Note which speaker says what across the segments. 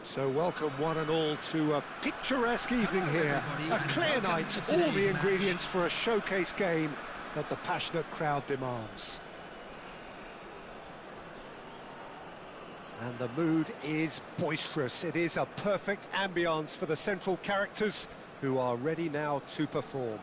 Speaker 1: So welcome one and all to a picturesque evening here, a clear night, all the ingredients for a showcase game that the passionate crowd demands. And the mood is boisterous. It is a perfect ambience for the central characters who are ready now to perform.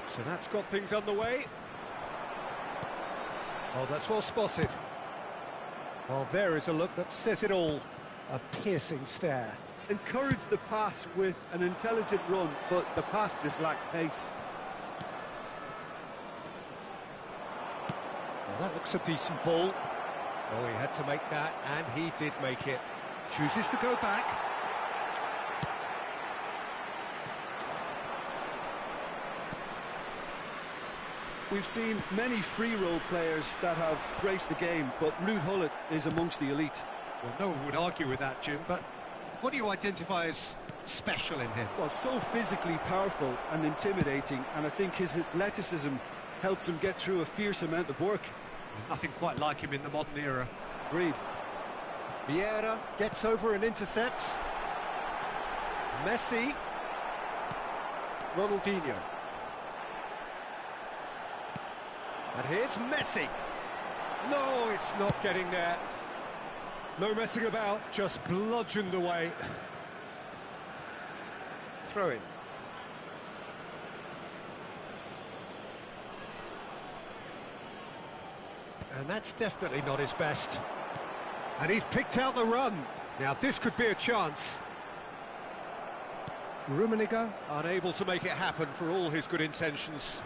Speaker 1: So that's got things underway. Oh, that's well spotted. Well, there is a look that says it all. A piercing stare.
Speaker 2: Encouraged the pass with an intelligent run, but the pass just lacked pace.
Speaker 1: Well, that looks a decent ball. Oh, he had to make that, and he did make it. Chooses to go back.
Speaker 2: We've seen many free role players that have graced the game, but Ruud Gullit is amongst the elite.
Speaker 1: Well, no one would argue with that, Jim, but what do you identify as special in him?
Speaker 2: Well, so physically powerful and intimidating, and I think his athleticism helps him get through a fierce amount of work.
Speaker 1: Nothing quite like him in the modern era.
Speaker 2: Agreed.
Speaker 1: Vieira gets over and intercepts. Messi. Ronaldinho. And here's Messi. No, it's not getting there. No messing about, just bludgeoned away. Throw in. And that's definitely not his best. And he's picked out the run. Now this could be a chance. Rummenigge unable to make it happen for all his good intentions.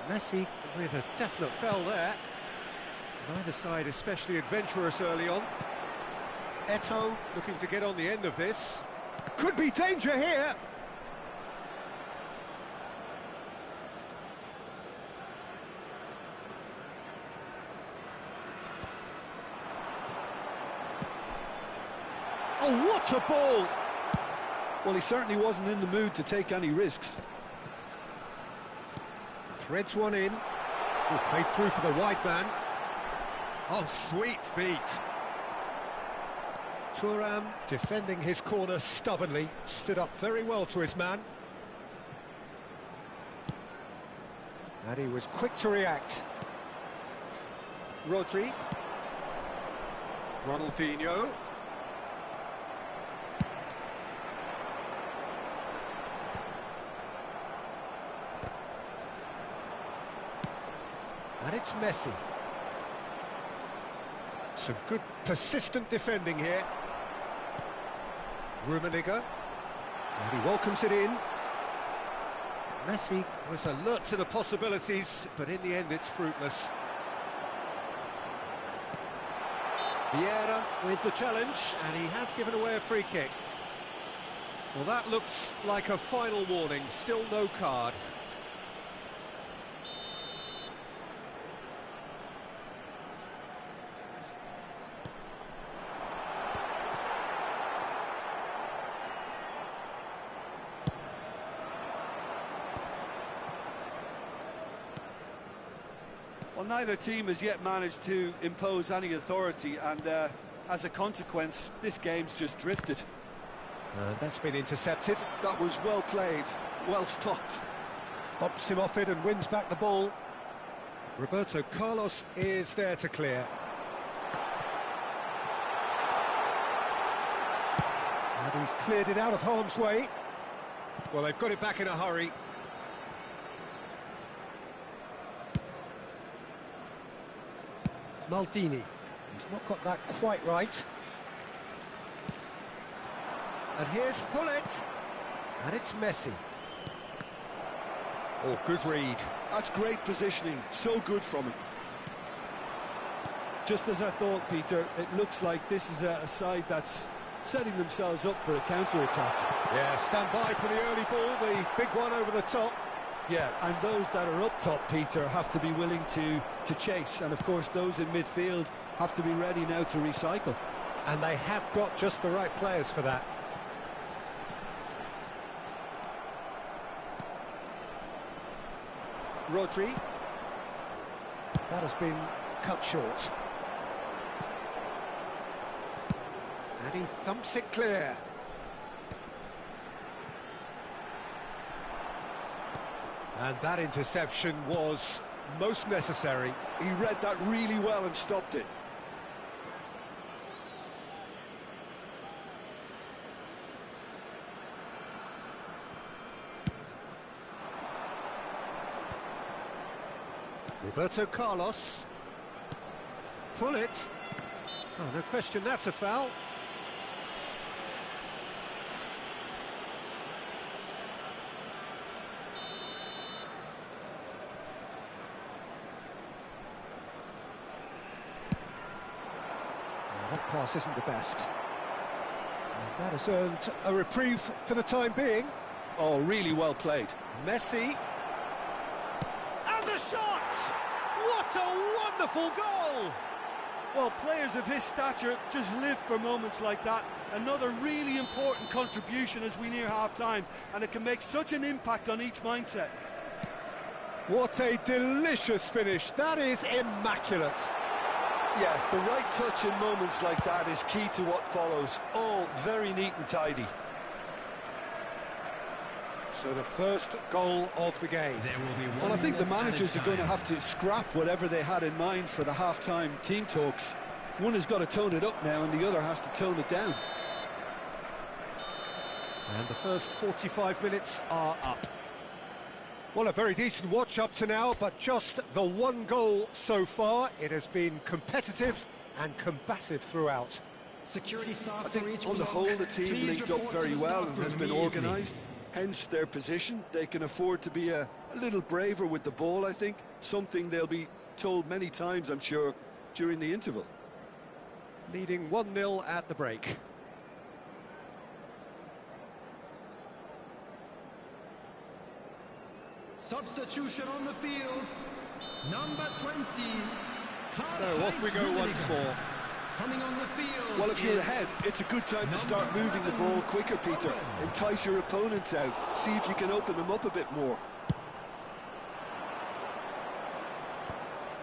Speaker 1: Messi with a definite foul there. Neither side especially adventurous early on. Eto'o looking to get on the end of this. Could be danger here. Oh, what a ball!
Speaker 2: Well, he certainly wasn't in the mood to take any risks.
Speaker 1: Threads one in. Will play through for the wide man. Oh, sweet feet. Thuram defending his corner stubbornly. Stood up very well to his man. And he was quick to react. Rodri. Ronaldinho. And it's Messi. Some good, persistent defending here. Rummenigge. And he welcomes it in. Messi was alert to the possibilities, but in the end it's fruitless. Vieira with the challenge, and he has given away a free kick. Well, that looks like a final warning, still no card.
Speaker 2: Well, neither team has yet managed to impose any authority, and as a consequence, this game's just drifted.
Speaker 1: That's been intercepted.
Speaker 2: That was well played, well stopped.
Speaker 1: Bumps him off it and wins back the ball. Roberto Carlos is there to clear. And he's cleared it out of harm's way. Well, they've got it back in a hurry. Maldini. He's not got that quite right. And here's Hullet. And it's Messi. Oh, good read.
Speaker 2: That's great positioning, so good from him. Just as I thought, Peter, it looks like this is a side that's setting themselves up for a counter-attack.
Speaker 1: Yeah, stand by for the early ball, the big one over the top.
Speaker 2: Yeah, and those that are up top, Peter, have to be willing to chase. And, of course, those in midfield have to be ready now to recycle.
Speaker 1: And they have got just the right players for that. Rodri. That has been cut short. And he thumps it clear. And that interception was most necessary.
Speaker 2: He read that really well and stopped it.
Speaker 1: Roberto Carlos. Hullet. Oh, no question, that's a foul. That pass isn't the best. And that has earned a reprieve for the time being.
Speaker 2: Oh, really well played.
Speaker 1: Messi. And the shot! What a wonderful goal!
Speaker 2: Well, players of his stature just live for moments like that. Another really important contribution as we near half-time, and it can make such an impact on each mindset.
Speaker 1: What a delicious finish. That is immaculate.
Speaker 2: Yeah, the right touch in moments like that is key to what follows. All very neat and tidy.
Speaker 1: So the first goal of the game.
Speaker 2: Well, I think the managers are going to have to scrap whatever they had in mind for the half-time team talks. One has got to tone it up now, and the other has to tone it down.
Speaker 1: And the first 45 minutes are up. Well, a very decent watch up to now, but just the one goal so far. It has been competitive and combative throughout.
Speaker 3: Security staff
Speaker 2: I think on the whole the team linked up very well and has been organised. Hence their position. They can afford to be a little braver with the ball, I think. Something they'll be told many times, I'm sure, during the interval.
Speaker 1: Leading 1-0 at the break.
Speaker 3: Substitution on the field. Number 20.
Speaker 1: So off we go once more.
Speaker 3: Coming on the field.
Speaker 2: Well, if you're ahead, it's a good time to start moving the ball quicker, Peter. Entice your opponents out. See if you can open them up a bit more.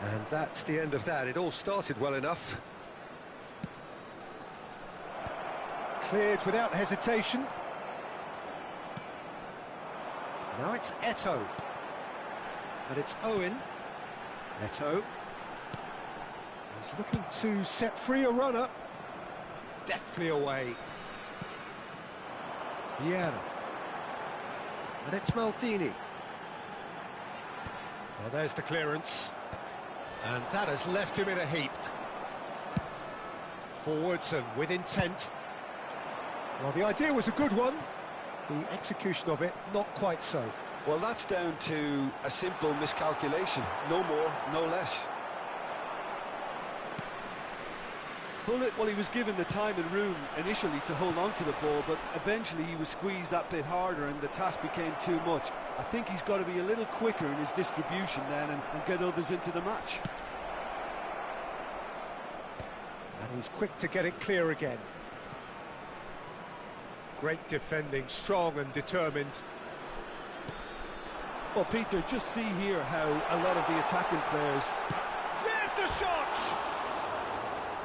Speaker 1: And that's the end of that. It all started well enough. Cleared without hesitation. Now it's Eto'o. And it's Owen. Eto'o. He's looking to set free a runner. Deftly away. Vieira. And it's Maldini. Well, there's the clearance. And that has left him in a heap. Forwards and with intent. Well, the idea was a good one. The execution of it, not quite so.
Speaker 2: Well, that's down to a simple miscalculation. No more, no less. Bullet, well, he was given the time and room initially to hold on to the ball, but eventually he was squeezed that bit harder and the task became too much. I think he's got to be a little quicker in his distribution then and get others into the match.
Speaker 1: And he's quick to get it clear again. Great defending, strong and determined.
Speaker 2: Well, Peter, just see here how a lot of the attacking players...
Speaker 1: There's the shot!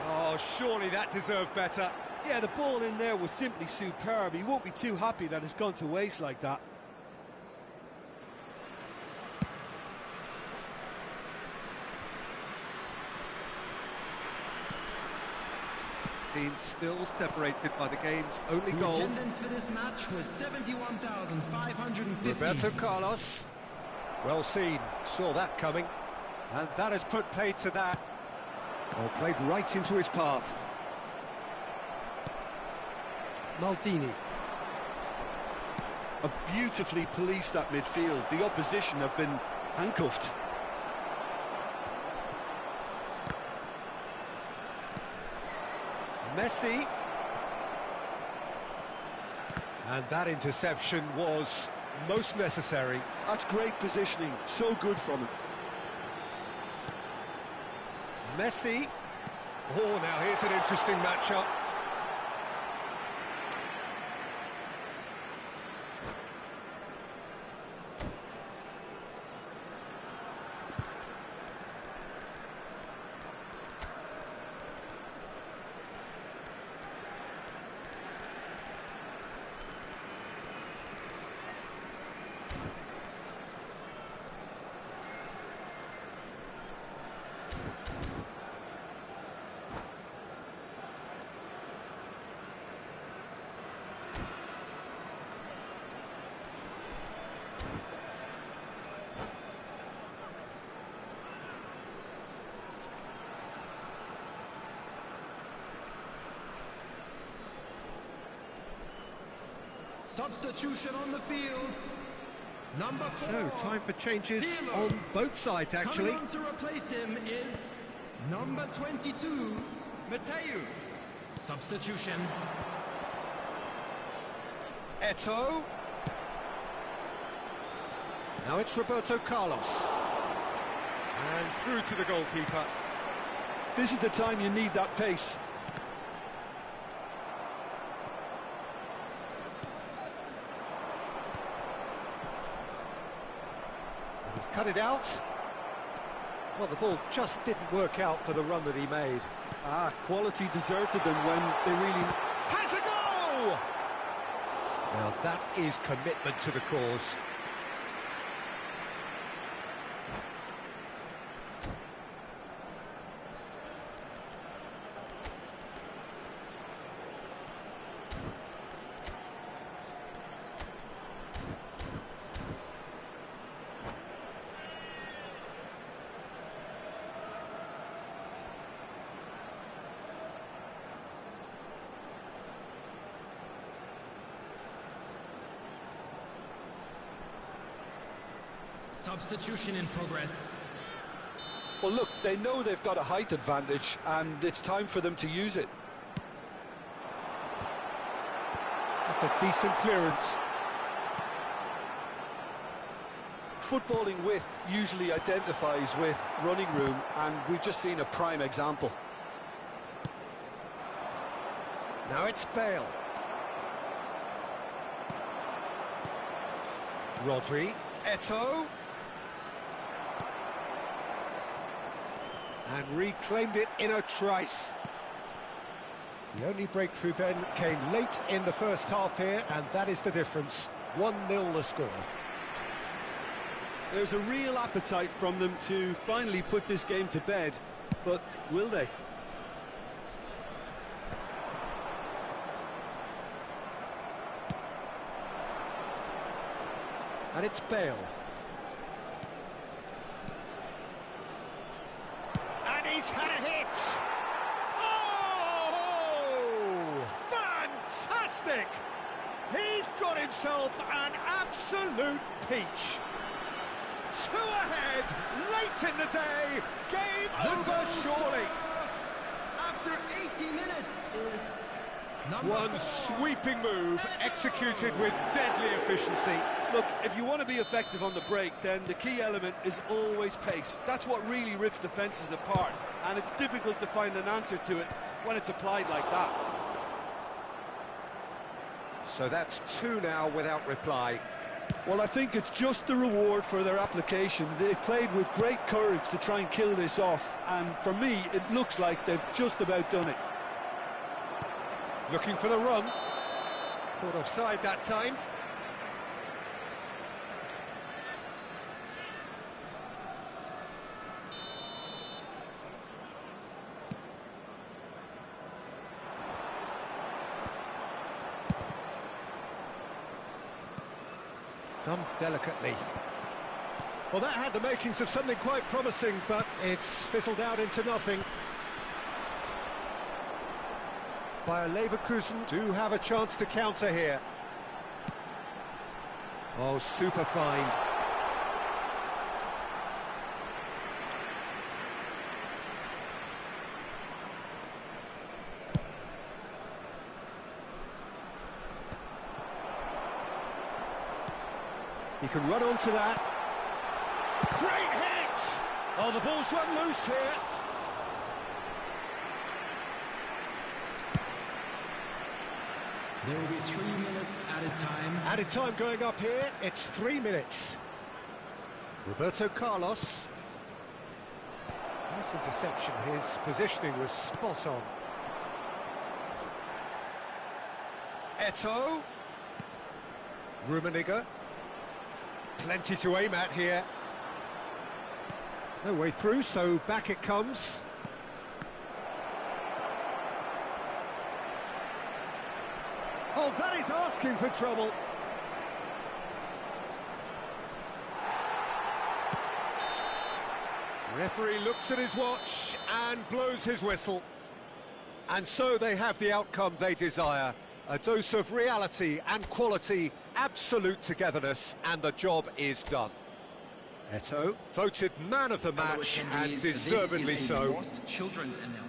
Speaker 1: Oh, surely that deserved better.
Speaker 2: Yeah, the ball in there was simply superb. He won't be too happy that it's gone to waste like that.
Speaker 1: Team still separated by the game's only
Speaker 3: The
Speaker 1: goal.
Speaker 3: attendance for this match was 71,550.
Speaker 1: Roberto Carlos. Well seen, saw that coming. And that has put paid to that. Well, played right into his path. Maldini.
Speaker 2: Have beautifully policed that midfield. The opposition have been handcuffed.
Speaker 1: Messi. And that interception was most necessary.
Speaker 2: That's great positioning, so good from him.
Speaker 1: Messi. Oh, now here's an interesting matchup.
Speaker 3: Substitution on the field. Number 4.
Speaker 1: So, time for changes
Speaker 3: Pirlo.
Speaker 1: on both sides, actually.
Speaker 3: Coming on to replace him is number 22, Mateus. Substitution.
Speaker 1: Eto'o. Now it's Roberto Carlos. And through to the goalkeeper.
Speaker 2: This is the time you need that pace.
Speaker 1: He's cut it out. Well, the ball just didn't work out for the run that he made.
Speaker 2: Ah, quality deserted them when they really...
Speaker 1: Has a goal! Now that is commitment to the cause.
Speaker 3: Substitution in progress.
Speaker 2: Well, look, they know they've got a height advantage, and it's time for them to use it.
Speaker 1: That's a decent clearance.
Speaker 2: Footballing width usually identifies with running room, and we've just seen a prime example.
Speaker 1: Now it's Bale. Rodri. Eto'o. And reclaimed it in a trice. The only breakthrough then came late in the first half here, and that is the difference. 1-0 the score.
Speaker 2: There's a real appetite from them to finally put this game to bed, but will they?
Speaker 1: And it's Bale. And he's had a hit! Oh! Fantastic! He's got himself an absolute peach. 2 ahead, late in the day, game over surely.
Speaker 3: After 18 is number
Speaker 1: One
Speaker 3: 4.
Speaker 1: sweeping move,
Speaker 3: Eto'o.
Speaker 1: executed with deadly efficiency.
Speaker 2: Look, if you want to be effective on the break, then the key element is always pace. That's what really rips defences apart, and it's difficult to find an answer to it when it's applied like that.
Speaker 1: So that's 2 now without reply.
Speaker 2: Well, I think it's just the reward for their application. They've played with great courage to try and kill this off, and for me, it looks like they've just about done it.
Speaker 1: Looking for the run. Caught offside that time. Done delicately. Well, that had the makings of something quite promising, but it's fizzled out into nothing. Bayer Leverkusen do have a chance to counter here. Oh, super find. He can run onto that. Great hit! Oh, the ball's run loose here.
Speaker 3: There will be 3 minutes added time.
Speaker 1: Added time going up here, it's 3 minutes. Roberto Carlos. Nice interception, his positioning was spot on. Eto'o. Rummenigge. Plenty to aim at here. No way through, so back it comes. Oh, that is asking for trouble. Referee looks at his watch and blows his whistle. And so they have the outcome they desire. A dose of reality and quality, absolute togetherness, and the job is done. Eto'o voted man of the match, and deservedly so.
Speaker 3: Children's announcement.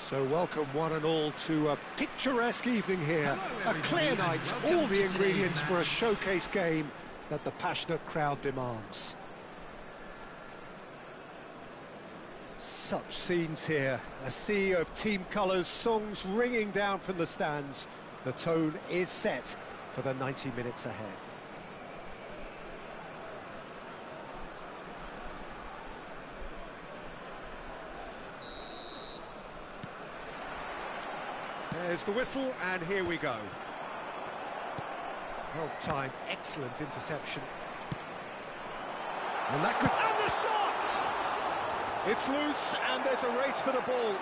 Speaker 1: So welcome one and all to a picturesque evening here.
Speaker 3: Hello,
Speaker 1: A clear
Speaker 3: everybody,
Speaker 1: night,
Speaker 3: and welcome
Speaker 1: all the
Speaker 3: to
Speaker 1: ingredients
Speaker 3: today's
Speaker 1: for a
Speaker 3: match.
Speaker 1: showcase game that the passionate crowd demands. Such scenes here, a sea of team colours, songs ringing down from the stands. The tone is set for the 90 minutes ahead. There's the whistle, and here we go. Well timed, excellent interception. And that could... And the shot! It's loose, and there's a race for the ball.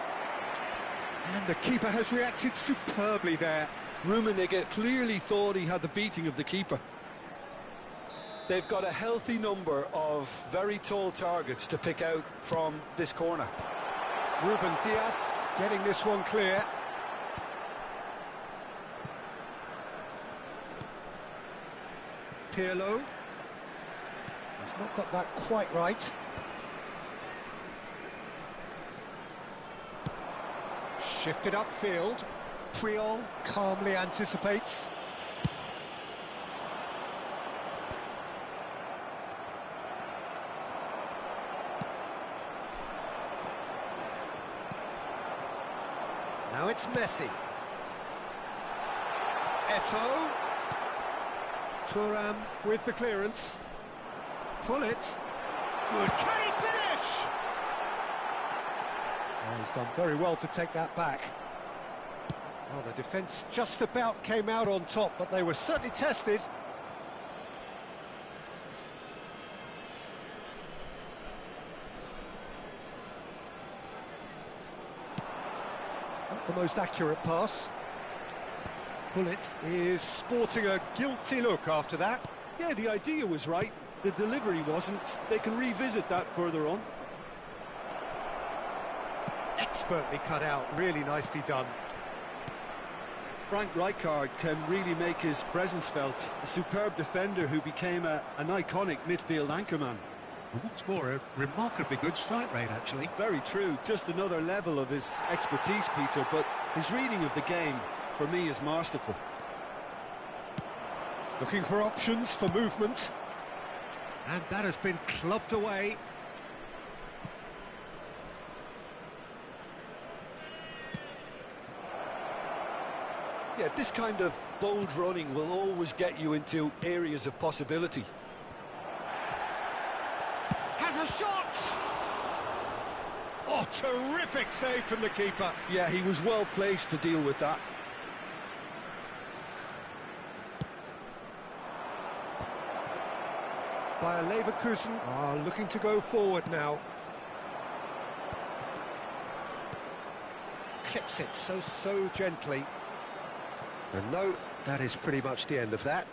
Speaker 1: And the keeper has reacted superbly there.
Speaker 2: Rummenigge clearly thought he had the beating of the keeper. They've got a healthy number of very tall targets to pick out from this corner.
Speaker 1: Ruben Dias getting this one clear. Pirlo. He's not got that quite right. Shifted upfield. Puyol calmly anticipates. Now it's Messi. Eto'o. Thuram with the clearance. Pullet. Good. Can he finish? Oh, he's done very well to take that back. Well, the defence just about came out on top, but they were certainly tested. Not the most accurate pass. Pullet is sporting a guilty look after that.
Speaker 2: Yeah, the idea was right. The delivery wasn't. They can revisit that further on.
Speaker 1: Expertly cut out, really nicely done.
Speaker 2: Frank Rijkaard can really make his presence felt. A superb defender who became an iconic midfield anchorman.
Speaker 1: And what's more, a remarkably good strike rate, actually.
Speaker 2: Very true. Just another level of his expertise, Peter, but his reading of the game, for me, is masterful.
Speaker 1: Looking for options for movement. And that has been clubbed away.
Speaker 2: Yeah, this kind of bold running will always get you into areas of possibility.
Speaker 1: Has a shot! Oh, terrific save from the keeper.
Speaker 2: Yeah, he was well placed to deal with that.
Speaker 1: Bayer Leverkusen are looking to go forward now. Clips it so gently. And no, that is pretty much the end of that.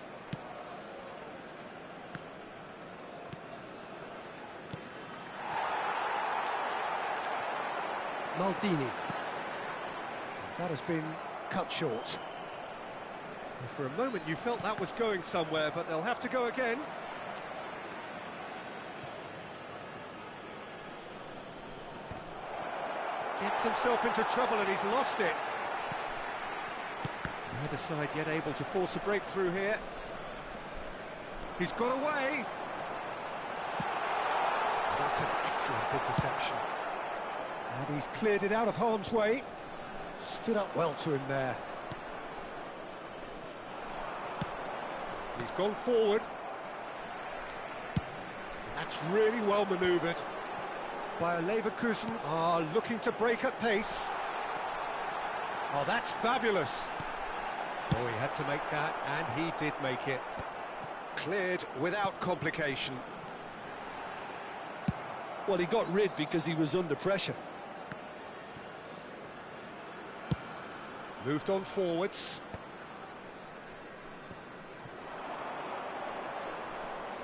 Speaker 1: Maldini. That has been cut short. And for a moment you felt that was going somewhere, but they'll have to go again. Gets himself into trouble and he's lost it. Neither side yet able to force a breakthrough here. He's got away. That's an excellent interception. And he's cleared it out of harm's way. Stood up well to him there. He's gone forward. That's really well manoeuvred. Bayer Leverkusen are looking to break at pace. Oh, that's fabulous. Oh, he had to make that, and he did make it. Cleared without complication.
Speaker 2: Well, he got rid because he was under pressure.
Speaker 1: Moved on forwards.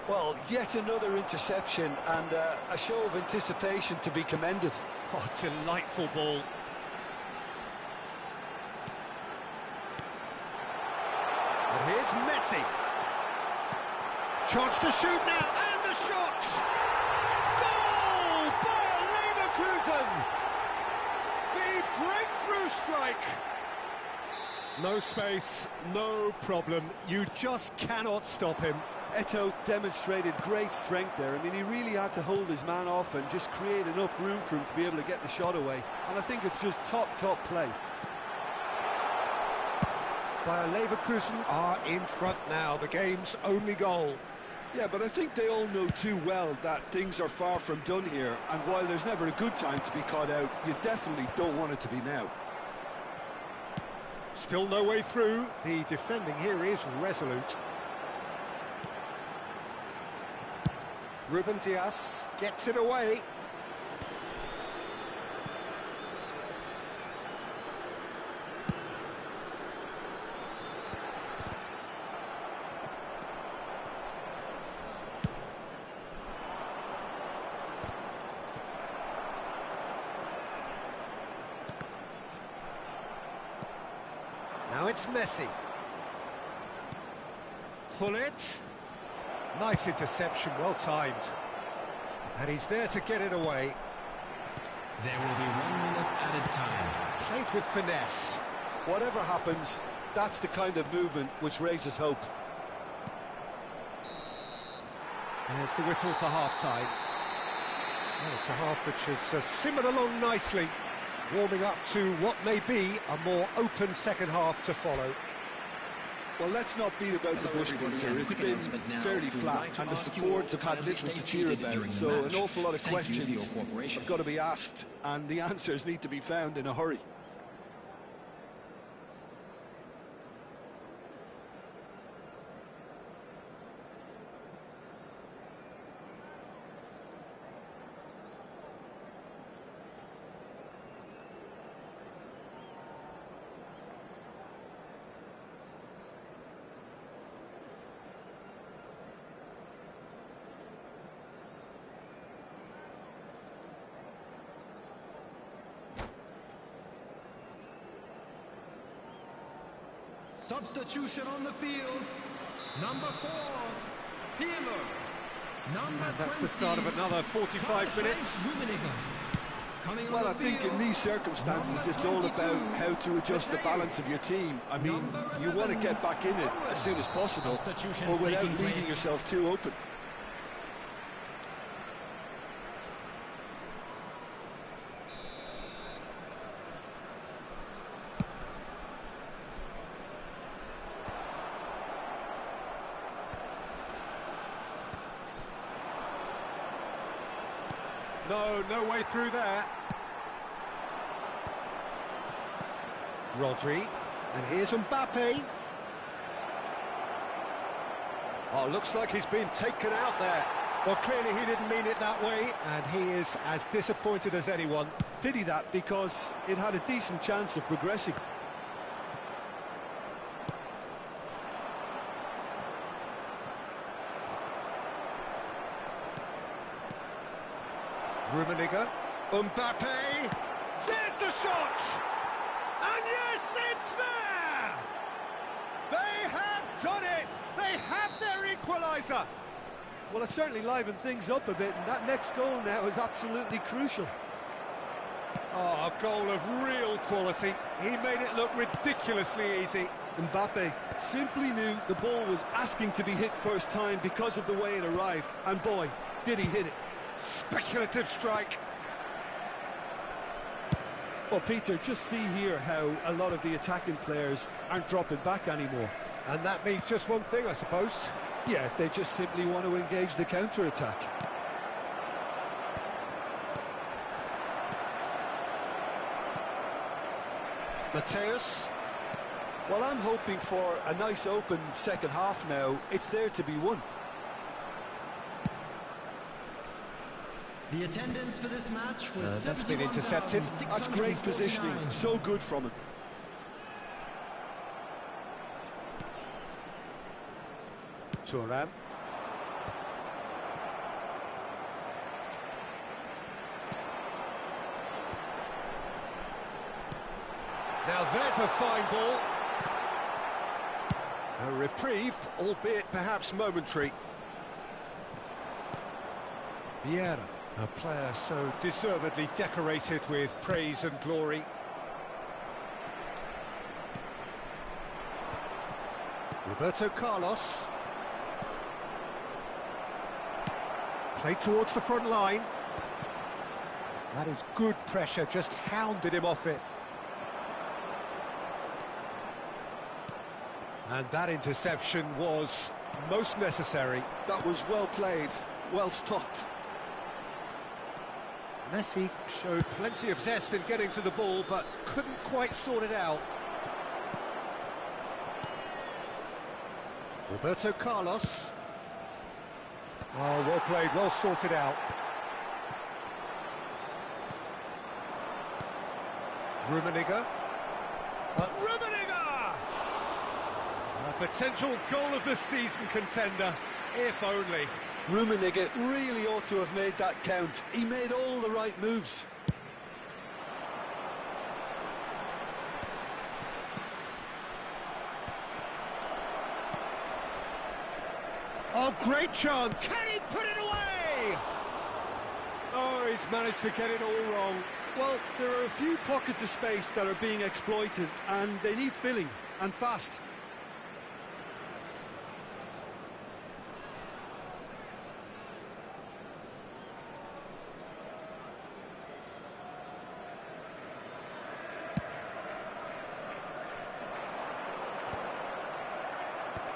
Speaker 2: Well, yet another interception and a show of anticipation to be commended.
Speaker 1: Oh, delightful ball. And here's Messi. Chance to shoot now, and the shot! Goal! Bayer Leverkusen! The breakthrough! through strike. No space, no problem. You just cannot stop him.
Speaker 2: Eto'o demonstrated great strength there. I mean, he really had to hold his man off and just create enough room for him to be able to get the shot away. And I think it's just top play.
Speaker 1: Bayer Leverkusen are in front now, the game's only goal.
Speaker 2: Yeah, but I think they all know too well that things are far from done here. And while there's never a good time to be caught out, you definitely don't want it to be now.
Speaker 1: Still no way through. The defending here is resolute. Ruben Dias gets it away. Now it's Messi. Hullet. Nice interception, well timed. And he's there to get it away.
Speaker 3: There will be 1 minute added time.
Speaker 1: Played with finesse.
Speaker 2: Whatever happens, that's the kind of movement which raises hope.
Speaker 1: There's the whistle for half-time. Well, it's a half which has simmered along nicely, warming up to what may be a more open second half to follow.
Speaker 2: Well, let's not beat about the bush, Peter. It's been fairly flat, and the supports have had little to cheer about, so an awful lot of questions have got to be asked, and the answers need to be found in a hurry.
Speaker 3: Substitution on the field. Number 4, Healer.
Speaker 1: That's the start of another 45 minutes.
Speaker 2: Well, I think in these circumstances it's all about how to adjust the balance of your team. I mean, you want to get back in it as soon as possible, but without leaving yourself too open.
Speaker 1: No way through there. Rodri, and here's Mbappe. Oh, looks like he's been taken out there. Well, clearly he didn't mean it that way, and he is as disappointed as anyone.
Speaker 2: Pity that, because it had a decent chance of progressing.
Speaker 1: Rummenigge, Mbappe, there's the shot! And yes, it's there! They have done it! They have their equaliser!
Speaker 2: Well, it certainly livened things up a bit, and that next goal now is absolutely crucial.
Speaker 1: Oh, a goal of real quality. He made it look ridiculously easy.
Speaker 2: Mbappe simply knew the ball was asking to be hit first time because of the way it arrived, and boy, did he hit it.
Speaker 1: Speculative strike.
Speaker 2: Well, Peter, just see here how a lot of the attacking players aren't dropping back anymore.
Speaker 1: And that means just one thing, I suppose.
Speaker 2: Yeah, they just simply want to engage the counter-attack.
Speaker 1: Matthäus.
Speaker 2: Well, I'm hoping for a nice open second half now. It's there to be won.
Speaker 3: The attendance for this match was
Speaker 1: that's been intercepted.
Speaker 2: That's great positioning, so good from him.
Speaker 1: Thuram. Now there's a fine ball. A reprieve, albeit perhaps momentary. Vieira. A player so deservedly decorated with praise and glory. Roberto Carlos. Played towards the front line. That is good pressure, just hounded him off it. And that interception was most necessary.
Speaker 2: That was well played, well stopped.
Speaker 1: Messi showed plenty of zest in getting to the ball, but couldn't quite sort it out. Roberto Carlos. Oh, well played, well sorted out. Rummenigge. Rummenigge! A potential goal of the season contender, if only.
Speaker 2: Rummenigge really ought to have made that count. He made all the right moves.
Speaker 1: Oh, great chance! Can he put it away? Oh, he's managed to get it all wrong.
Speaker 2: Well, there are a few pockets of space that are being exploited, and they need filling, and fast.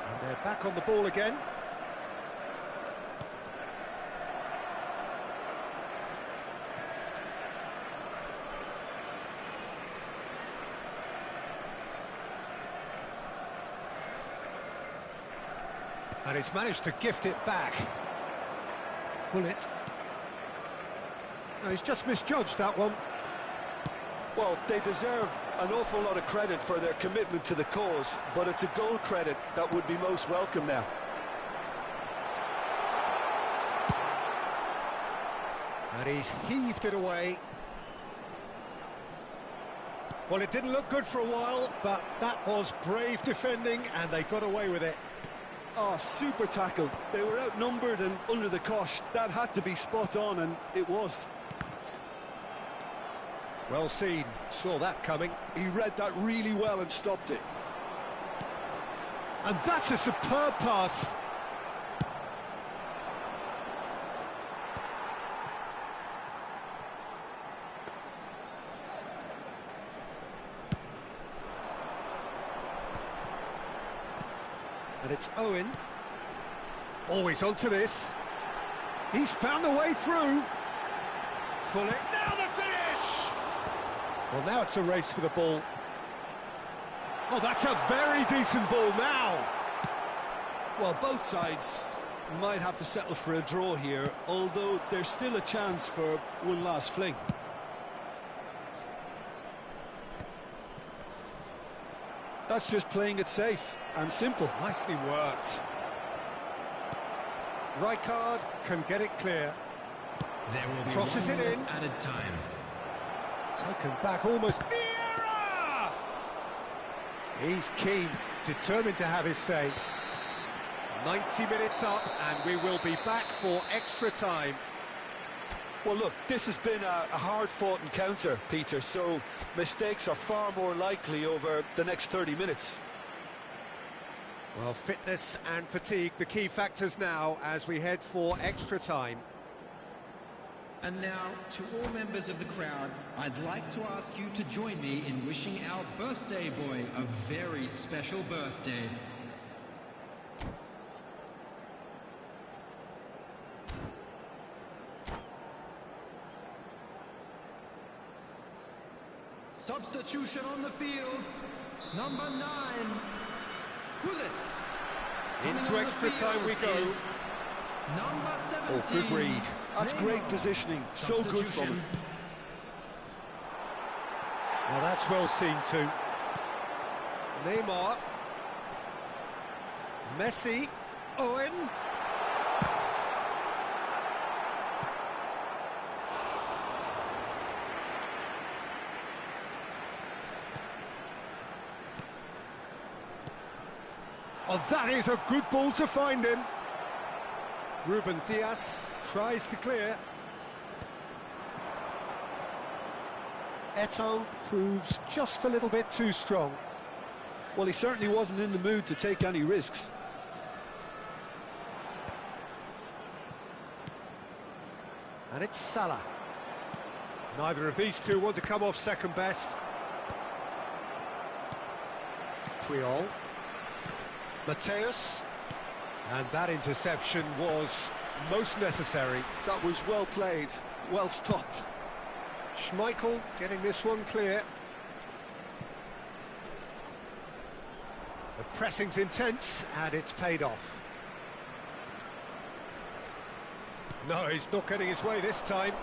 Speaker 1: And they're back on the ball again. And he's managed to gift it back. Gullit. No, he's just misjudged that one.
Speaker 2: Well, they deserve an awful lot of credit for their commitment to the cause, but it's a goal credit that would be most welcome now.
Speaker 1: And he's heaved it away. Well, it didn't look good for a while, but that was brave defending, and they got away with it.
Speaker 2: Oh, super tackle. They were outnumbered and under the cosh. That had to be spot on, and it was.
Speaker 1: Well seen, saw that coming.
Speaker 2: He read that really well and stopped it.
Speaker 1: And that's a superb pass. And it's Owen. Always onto this. He's found the way through. Pull it. Now the finish! Well, now it's a race for the ball. Oh, that's a very decent ball now.
Speaker 2: Well, both sides might have to settle for a draw here, although there's still a chance for one last fling. That's just playing it safe and simple.
Speaker 1: Nicely worked. Rijkaard can get it clear.
Speaker 3: There will be
Speaker 1: Crosses
Speaker 3: one
Speaker 1: it in.
Speaker 3: added time.
Speaker 1: Taken back almost. Vieira! He's keen, determined to have his say. 90 minutes up, and we will be back for extra time.
Speaker 2: Well, look, this has been a hard-fought encounter, Peter, so mistakes are far more likely over the next 30 minutes.
Speaker 1: Well, fitness and fatigue, the key factors now as we head for extra time.
Speaker 3: And now, to all members of the crowd, I'd like to ask you to join me in wishing our birthday boy a very special birthday. Substitution on the field, number 9, Gullit.
Speaker 1: Into extra time we go.
Speaker 3: Number 17.
Speaker 1: Oh, good read.
Speaker 2: That's great positioning, so good from him.
Speaker 1: Well, that's well seen too. Neymar. Messi. Owen. Oh, that is a good ball to find him. Ruben Dias tries to clear. Eto'o proves just a little bit too strong.
Speaker 2: Well, he certainly wasn't in the mood to take any risks.
Speaker 1: And it's Salah. Neither of these two want to come off second best. Puyol. Mateus. And that interception was most necessary.
Speaker 2: That was well played, well stopped.
Speaker 1: Schmeichel getting this one clear. The pressing's intense, and it's paid off. No, he's not getting his way this time.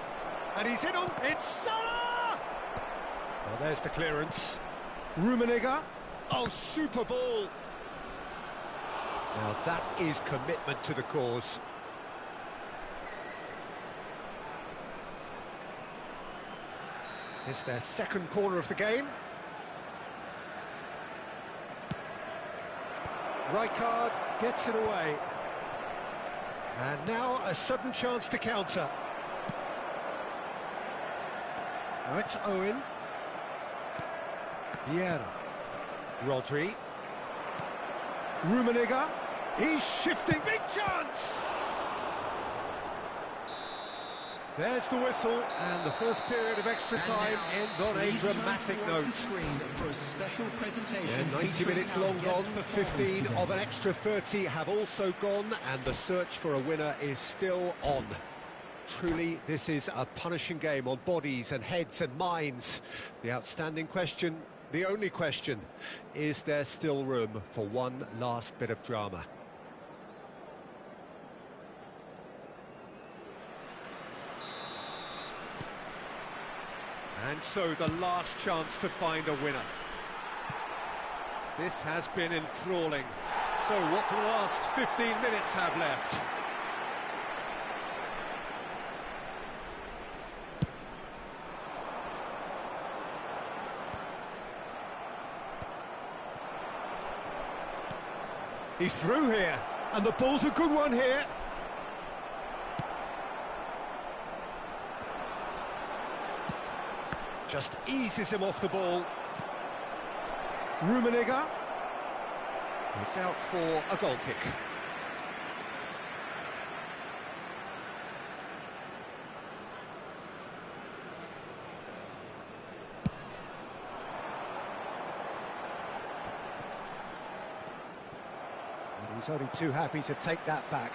Speaker 1: And he's in on... It's Salah! Well, there's the clearance. Rummenigge. Oh, super ball. Now, that is commitment to the cause. It's their second corner of the game. Rijkaard gets it away. And now a sudden chance to counter. Now it's Owen. Vieira. Rodri. Rummenigge. He's shifting. Big chance! There's the whistle, and the first period of extra time ends on a dramatic note. Yeah, 90 minutes long gone, 15 of an extra 30 have also gone, and the search for a winner is still on. Truly, this is a punishing game on bodies and heads and minds. The outstanding question, the only question, is there still room for one last bit of drama? And so the last chance to find a winner. This has been enthralling. So what do the last 15 minutes have left? He's through here, and the ball's a good one here. Just eases him off the ball. Rummenigge. It's out for a goal kick. And he's only too happy to take that back.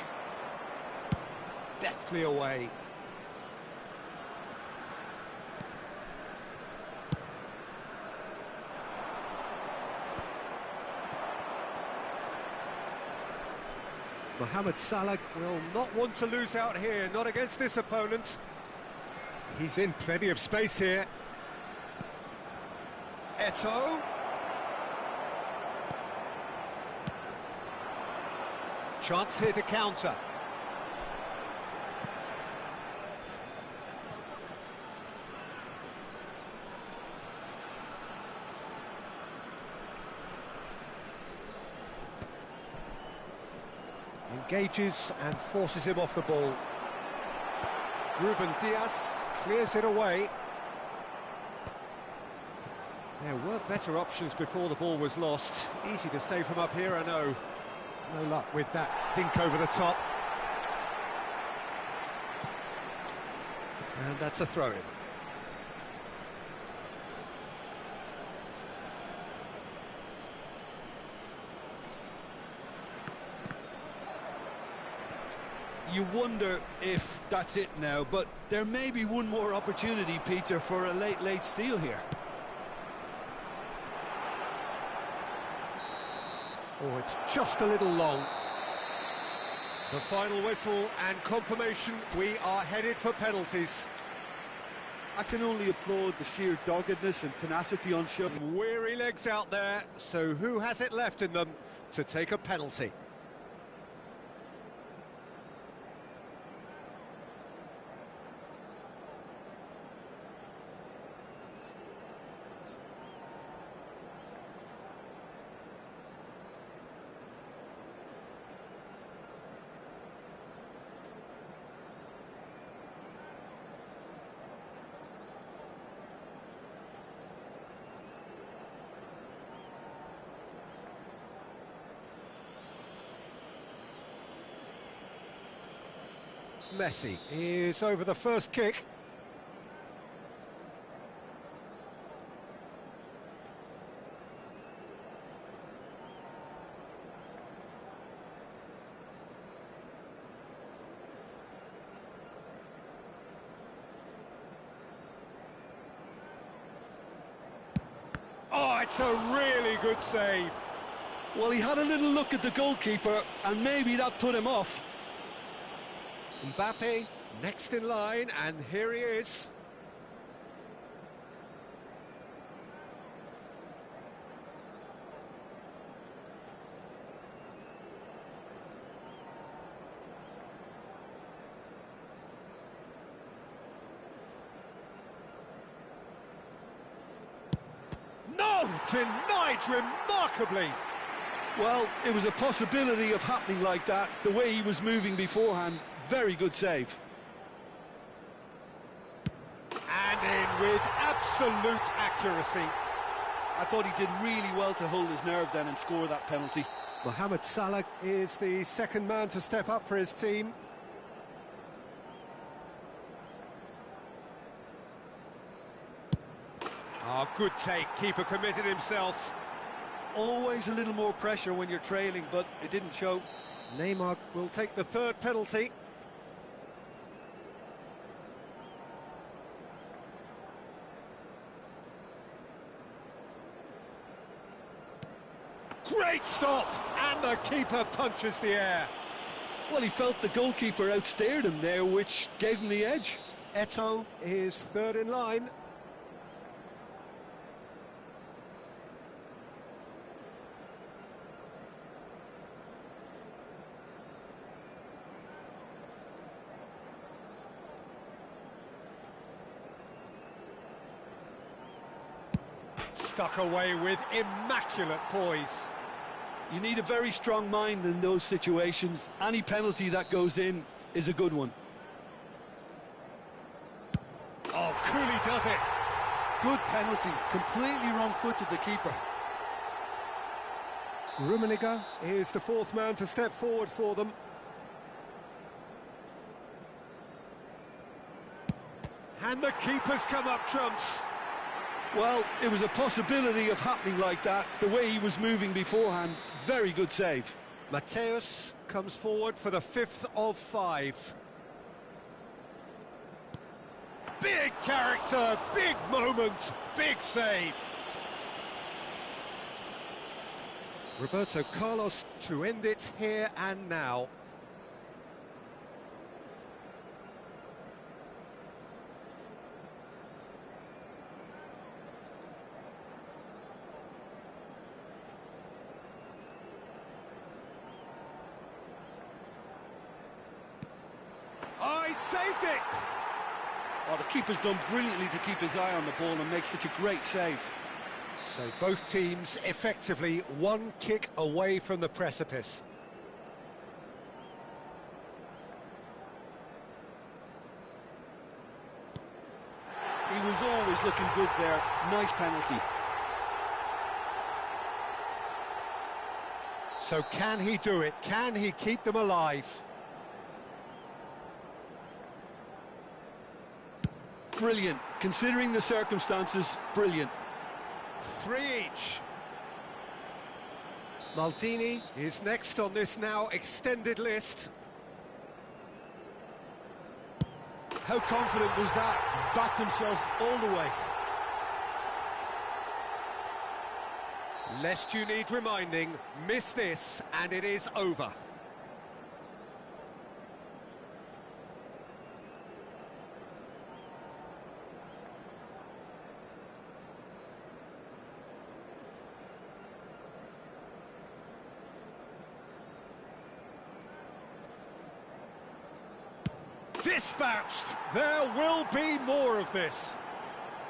Speaker 1: Deftly away. Mohamed Salah will not want to lose out here, not against this opponent. He's in plenty of space here. Eto'o. Chance here to counter. Engages and forces him off the ball. Ruben Dias clears it away. There were better options before the ball was lost. Easy to save from up here, I know. No luck with that dink over the top. And that's a throw-in.
Speaker 2: You wonder if that's it now, but there may be one more opportunity, Peter, for a late steal here.
Speaker 1: Oh, it's just a little long. The final whistle and confirmation, we are headed for penalties.
Speaker 2: I can only applaud the sheer doggedness and tenacity on show.
Speaker 1: Weary legs out there, so who has it left in them to take a penalty? Messi is over the first kick. Oh, it's a really good save.
Speaker 2: Well, he had a little look at the goalkeeper, and maybe that put him off.
Speaker 1: Mbappe next in line, and here he is. No! Denied remarkably!
Speaker 2: Well, it was a possibility of happening like that, the way he was moving beforehand. Very good save.
Speaker 1: And in with absolute accuracy.
Speaker 2: I thought he did really well to hold his nerve then and score that penalty.
Speaker 1: Mohamed Salah is the second man to step up for his team. Oh, good take. Keeper committed himself.
Speaker 2: Always a little more pressure when you're trailing, but it didn't show.
Speaker 1: Neymar will take the third penalty. Great stop! And the keeper punches the air.
Speaker 2: Well, he felt the goalkeeper outstared him there, which gave him the edge.
Speaker 1: Eto'o is third in line. Stuck away with immaculate poise.
Speaker 2: You need a very strong mind in those situations. Any penalty that goes in is a good one.
Speaker 1: Oh, Cooley does it.
Speaker 2: Good penalty. Completely wrong-footed the keeper.
Speaker 1: Rummenigge is the fourth man to step forward for them. And the keeper's come up trumps.
Speaker 2: Well, it was a possibility of happening like that, the way he was moving beforehand. Very good save.
Speaker 1: Mateus comes forward for the fifth of five. Big character, big moment, big save. Roberto Carlos to end it here and now. Oh, he saved it!
Speaker 2: Oh, the keeper's done brilliantly to keep his eye on the ball and make such a great save.
Speaker 1: So both teams effectively one kick away from the precipice.
Speaker 2: He was always looking good there. Nice penalty.
Speaker 1: So can he do it? Can he keep them alive?
Speaker 2: Brilliant. Considering the circumstances, brilliant.
Speaker 1: 3 each. Maldini is next on this now extended list.
Speaker 2: How confident was that? Backed himself all the way.
Speaker 1: Lest you need reminding, miss this and it is over. Dispatched! There will be more of this.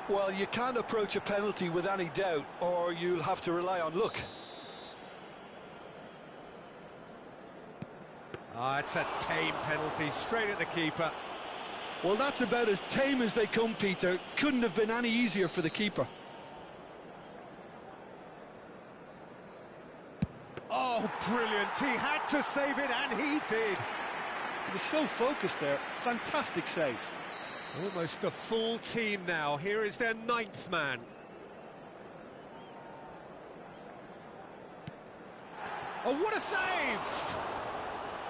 Speaker 2: Well, you can't approach a penalty with any doubt, or you'll have to rely on luck.
Speaker 1: Ah, it's a tame penalty, straight at the keeper.
Speaker 2: Well, that's about as tame as they come, Peter. Couldn't have been any easier for the keeper.
Speaker 1: Oh, brilliant. He had to save it, and he did.
Speaker 2: He was so focused there. Fantastic save.
Speaker 1: Almost the full team now. Here is their ninth man. Oh, what a save!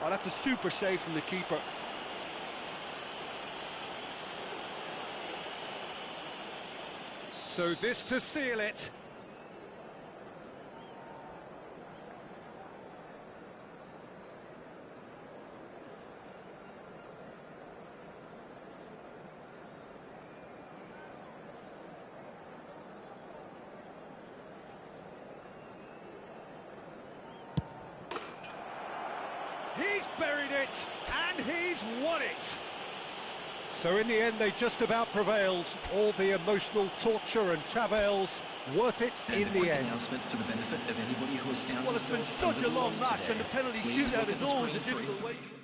Speaker 2: Oh, that's a super save from the keeper.
Speaker 1: So this to seal it. He's buried it, and he's won it.
Speaker 4: So in the end, they just about prevailed. All the emotional torture and travails, worth it in the end.
Speaker 3: For the benefit of anybody who has found
Speaker 2: Well, it's been such a long match, and the penalty shootout is always a difficult way to...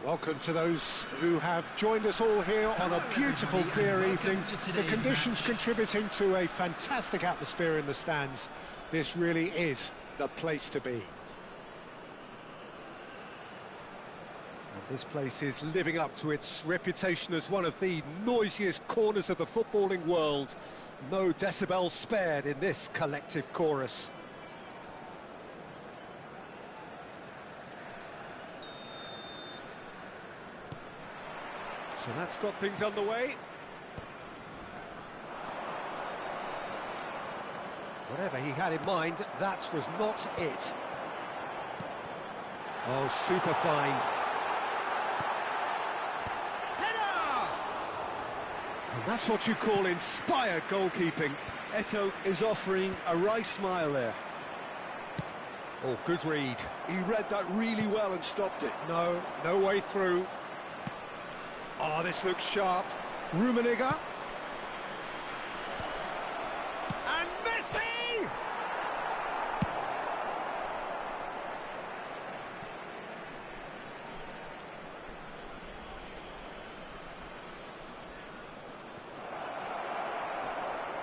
Speaker 4: Welcome to those who have joined us all here on a beautiful, clear evening. The conditions contributing to a fantastic atmosphere in the stands. This really is the place to be. And this place is living up to its reputation as one of the noisiest corners of the footballing world. No decibels spared in this collective chorus.
Speaker 1: So that's got things underway.
Speaker 4: Whatever he had in mind, that was not it.
Speaker 1: Oh, super find. Header! And that's what you call inspired goalkeeping.
Speaker 2: Eto'o is offering a wry smile there.
Speaker 1: Oh, good read.
Speaker 2: He read that really well and stopped it.
Speaker 1: No way through. Oh, this looks sharp. Rummenigge. And Messi!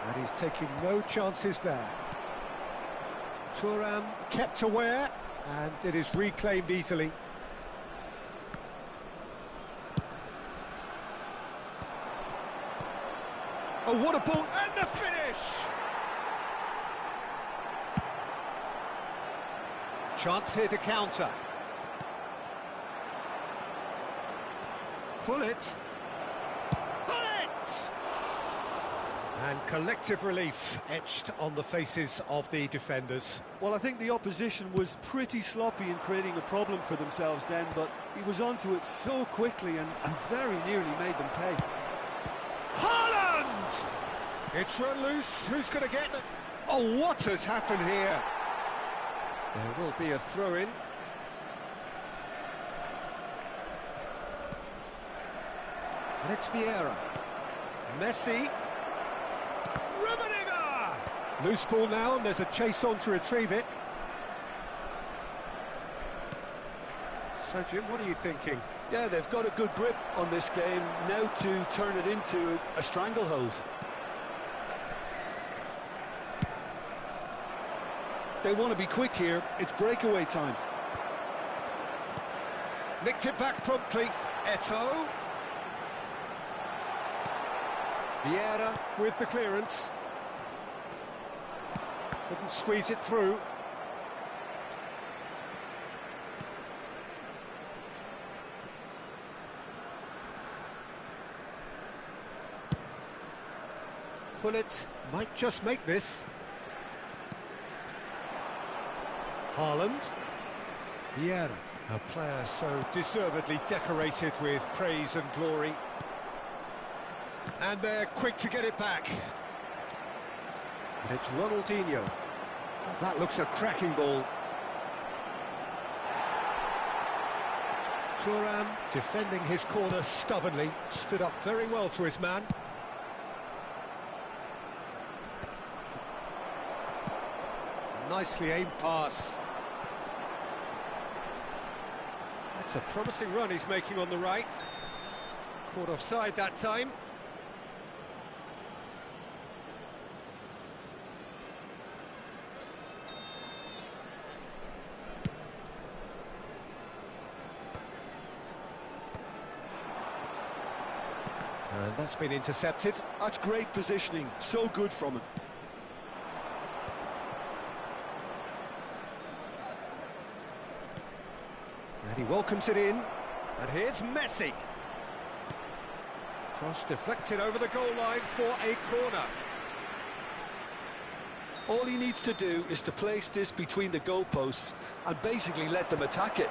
Speaker 4: And he's taking no chances there.
Speaker 1: Thuram
Speaker 4: Kept aware, and it is reclaimed easily.
Speaker 1: Oh, what a ball, and the finish!
Speaker 4: Chance here to counter.
Speaker 1: Pull it!
Speaker 4: And collective relief etched on the faces of the defenders.
Speaker 2: Well, I think the opposition was pretty sloppy in creating a problem for themselves then, but he was onto it so quickly and very nearly made them pay.
Speaker 1: Haaland! It's run loose. Who's going to get it? Oh, what has happened here? There will be a throw-in. And it's Vieira. Messi. Rummenigge!
Speaker 4: Loose ball now, and there's a chase on to retrieve it.
Speaker 1: So, Jim, what are you thinking?
Speaker 2: Yeah, they've got a good grip on this game, now to turn it into a stranglehold. They want to be quick here, it's breakaway time.
Speaker 1: Nicked it back promptly. Eto'o. Vieira with the clearance.
Speaker 4: Couldn't squeeze it through.
Speaker 1: Pullet
Speaker 4: Might just make this. Haaland.
Speaker 1: Vieira, a player so deservedly decorated with praise and glory. And they're quick to get it back. And it's Ronaldinho. Oh, that looks a cracking ball. Thuram
Speaker 4: Defending his corner stubbornly. Stood up very well to his man.
Speaker 1: Nicely aimed pass. That's a promising run he's making on the right. Caught offside that time. And that's been intercepted.
Speaker 2: That's great positioning, so good from him.
Speaker 1: And he welcomes it in. And here's Messi. Cross deflected over the goal line for a corner.
Speaker 2: All he needs to do is to place this between the goalposts and basically let them attack it.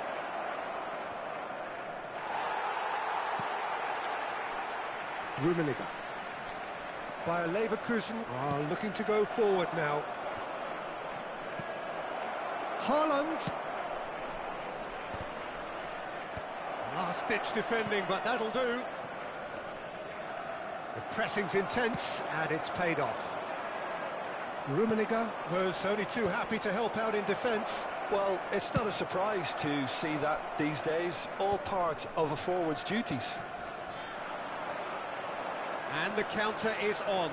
Speaker 1: Rummenigge. Bayer Leverkusen are looking to go forward now. Haaland. Last-ditch defending, but that'll do. The pressing's intense, and it's paid off. Rummenigge was only too happy to help out in defence.
Speaker 2: Well, it's not a surprise to see that these days, all part of a forward's duties.
Speaker 1: And the counter is on.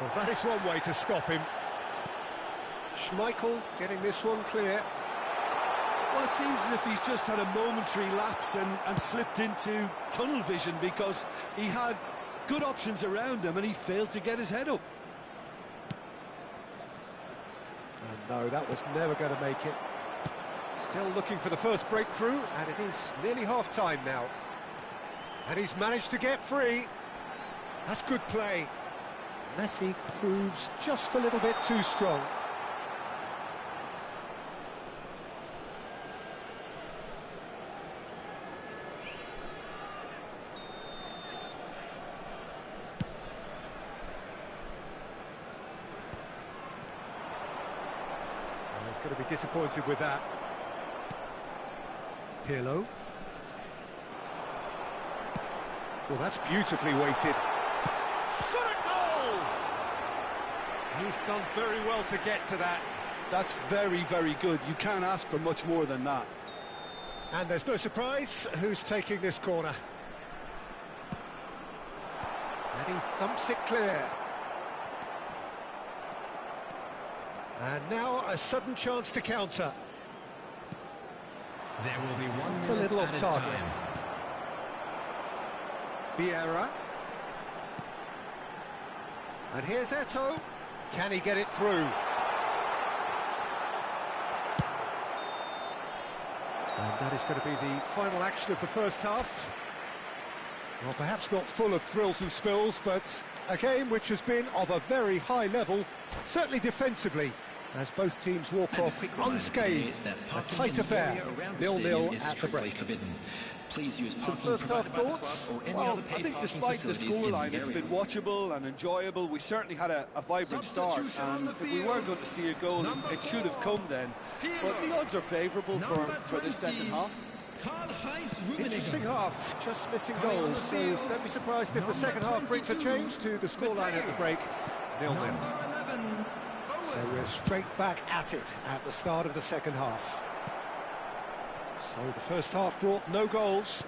Speaker 1: Well, that is one way to stop him. Schmeichel getting this one clear.
Speaker 2: Well, it seems as if he's just had a momentary lapse and slipped into tunnel vision, because he had good options around him and he failed to get his head up.
Speaker 4: And no, that was never going to make it.
Speaker 1: Still looking for the first breakthrough, and it is nearly half-time now. And he's managed to get free. That's good play.
Speaker 4: Messi proves just a little bit too strong.
Speaker 1: He's going to be disappointed with that. Pirlo. Well, that's beautifully weighted. Shot a goal! He's done very well to get to that.
Speaker 2: That's very, very good. You can't ask for much more than that.
Speaker 1: And there's no surprise who's taking this corner. And he thumps it clear. And now a sudden chance to counter.
Speaker 3: There will be one
Speaker 1: It's a little off target.
Speaker 3: time.
Speaker 1: Vieira. And here's Eto'o. Can he get it through? And that is going to be the final action of the first half. Well, perhaps not full of thrills and spills, but a game which has been of a very high level, certainly defensively, as both teams walk off unscathed. A tight affair, 0-0 at the break. Some first half thoughts?
Speaker 2: Well, I think despite the scoreline, it's been watchable and enjoyable. We certainly had a vibrant start, and if we were going to see a goal, it should have come then. But the odds are favourable for this second half.
Speaker 1: Interesting half, just missing goals, so don't be surprised if the second half brings a change to the scoreline at the break. 0-0. So we're straight back at it at the start of the second half. So the first half brought no goals.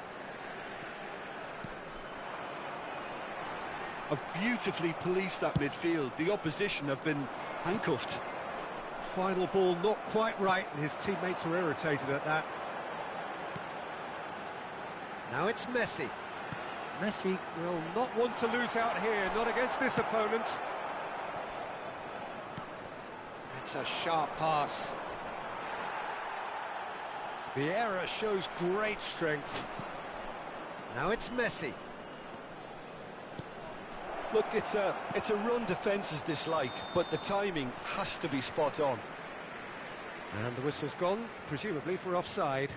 Speaker 2: Have beautifully policed that midfield. The opposition have been handcuffed.
Speaker 1: Final ball not quite right, and his teammates are irritated at that. Now it's Messi. Messi will not want to lose out here, not against this opponent. It's a sharp pass. Vieira shows great strength. Now it's Messi.
Speaker 2: Look, it's a run defence's dislike, but the timing has to be spot on.
Speaker 1: And the whistle's gone, presumably for offside.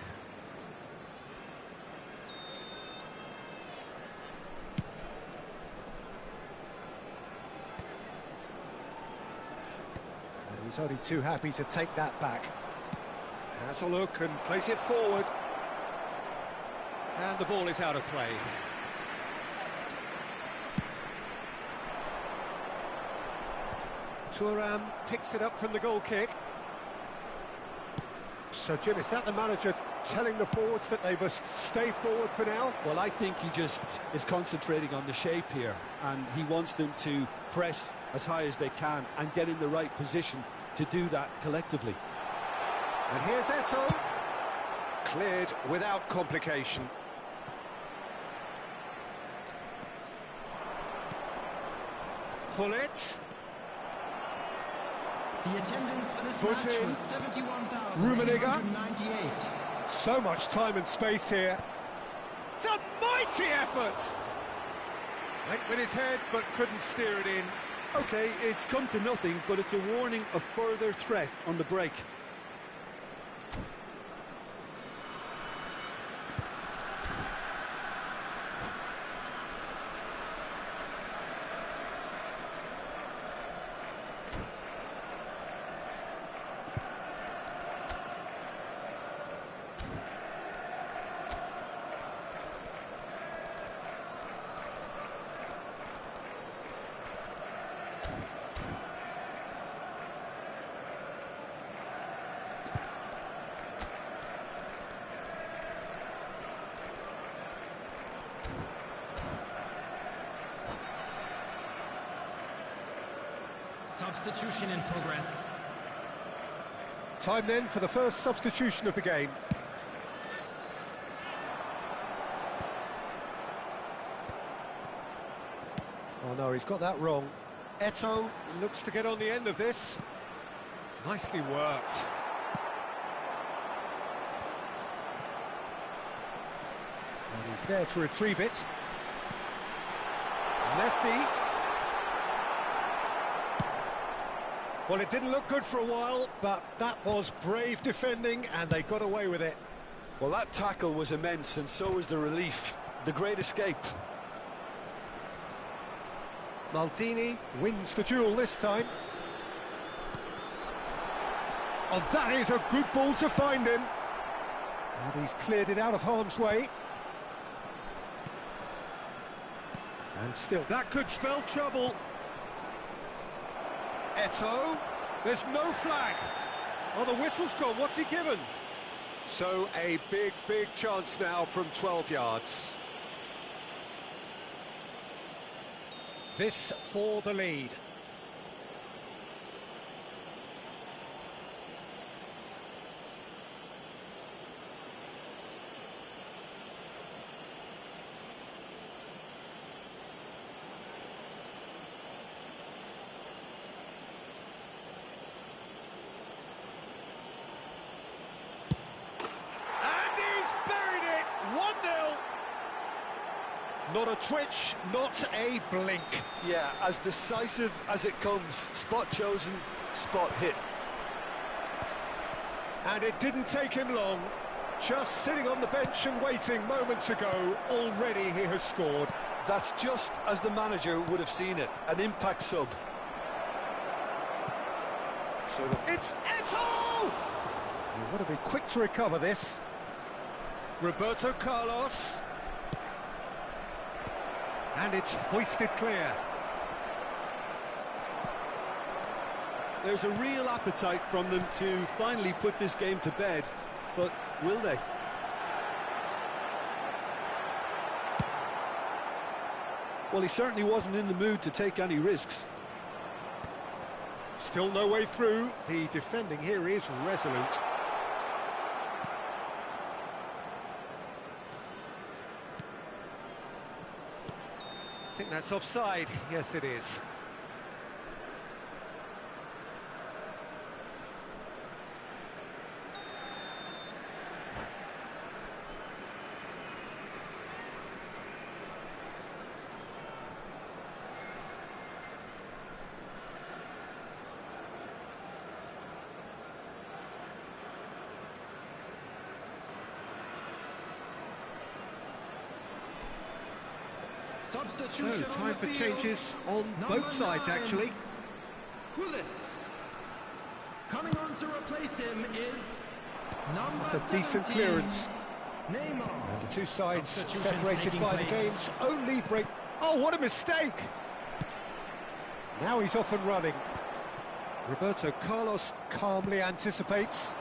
Speaker 1: And he's only too happy to take that back. Has a look and plays it forward. And the ball is out of play. Thuram picks it up from the goal kick. So, Jim, is that the manager telling the forwards that they must stay forward for now?
Speaker 2: Well, I think he just is concentrating on the shape here, and he wants them to press as high as they can and get in the right position to do that collectively.
Speaker 1: And here's Eto'o. Cleared without complication. Hullet.
Speaker 3: The attendance for this
Speaker 1: Foot
Speaker 3: match
Speaker 1: in.
Speaker 3: was 71,898.
Speaker 1: Rummenigge. So much time and space here. It's a mighty effort. Went with his head, but couldn't steer it in.
Speaker 2: OK, it's come to nothing, but it's a warning of further threat on the break.
Speaker 3: substitution in progress.
Speaker 1: Time then for the first substitution of the game. Oh no, he's got that wrong. Eto'o looks to get on the end of this. Nicely worked. And he's there to retrieve it. Messi. Well, it didn't look good for a while, but that was brave defending, and they got away with it.
Speaker 2: Well, that tackle was immense, and so was the relief. The great escape.
Speaker 1: Maldini wins the duel this time. Oh, that is a good ball to find him. And he's cleared it out of harm's way. And still, that could spell trouble. Eto'o, there's no flag. Oh, the whistle's gone, what's he given? So a big chance now from 12 yards. This for the lead. Not a twitch, not a blink.
Speaker 2: Yeah, as decisive as it comes. Spot chosen, spot hit.
Speaker 1: And it didn't take him long. Just sitting on the bench and waiting moments ago, already he has scored.
Speaker 2: That's just as the manager would have seen it, an impact sub.
Speaker 1: So it's Eto'o! You want to be quick to recover this. Roberto Carlos. And it's hoisted clear.
Speaker 2: There's a real appetite from them to finally put this game to bed, but will they? Well, he certainly wasn't in the mood to take any risks.
Speaker 1: Still no way through. The defending here is resolute. I think that's offside. Yes, it is. So, time for changes on both sides, actually.
Speaker 3: Gullit. Coming on to replace him is number
Speaker 1: That's a decent
Speaker 3: 17,
Speaker 1: clearance.
Speaker 3: Neymar.
Speaker 1: And the two sides separated by the game's only break. Oh, what a mistake! Now he's off and running. Roberto Carlos calmly anticipates.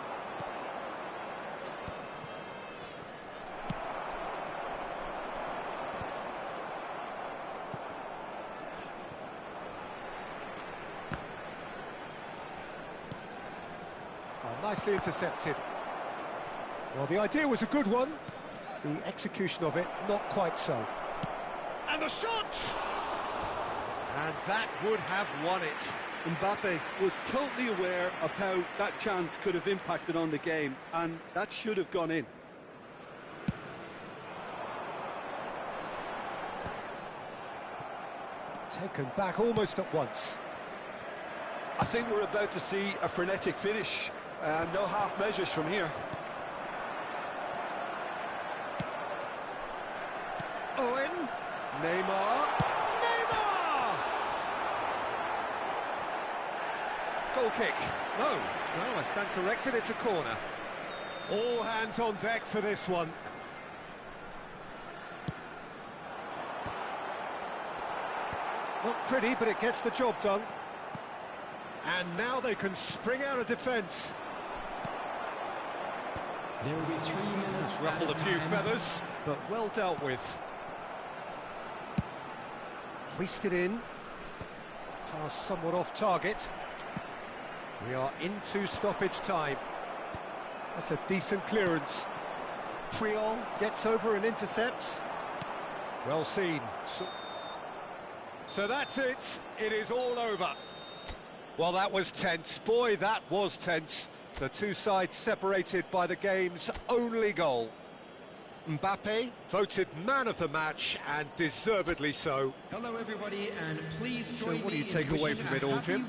Speaker 1: Nicely intercepted. Well, the idea was a good one. The execution of it, not quite so. And the shot! And that would have won it.
Speaker 2: Mbappe was totally aware of how that chance could have impacted on the game, and that should have gone in.
Speaker 1: Taken back almost at once.
Speaker 2: I think we're about to see a frenetic finish. No half measures from here.
Speaker 1: Owen. Neymar. Neymar! Goal kick. No, I stand corrected, it's a corner. All hands on deck for this one. Not pretty, but it gets the job done. And now they can spring out of defence.
Speaker 3: There will be 3 minutes.
Speaker 1: It's ruffled a few feathers, but well dealt with. Hoisted in. Pass somewhat off target. We are into stoppage time.
Speaker 4: That's a decent clearance.
Speaker 1: Triol gets over and intercepts.
Speaker 4: Well seen.
Speaker 1: So that's it. It is all over. Well, that was tense. Boy, that was tense. The two sides separated by the game's only goal. Mbappe voted man of the match, and deservedly so.
Speaker 3: Hello, everybody, and please join me.
Speaker 1: So what do you take away from it all, Jim?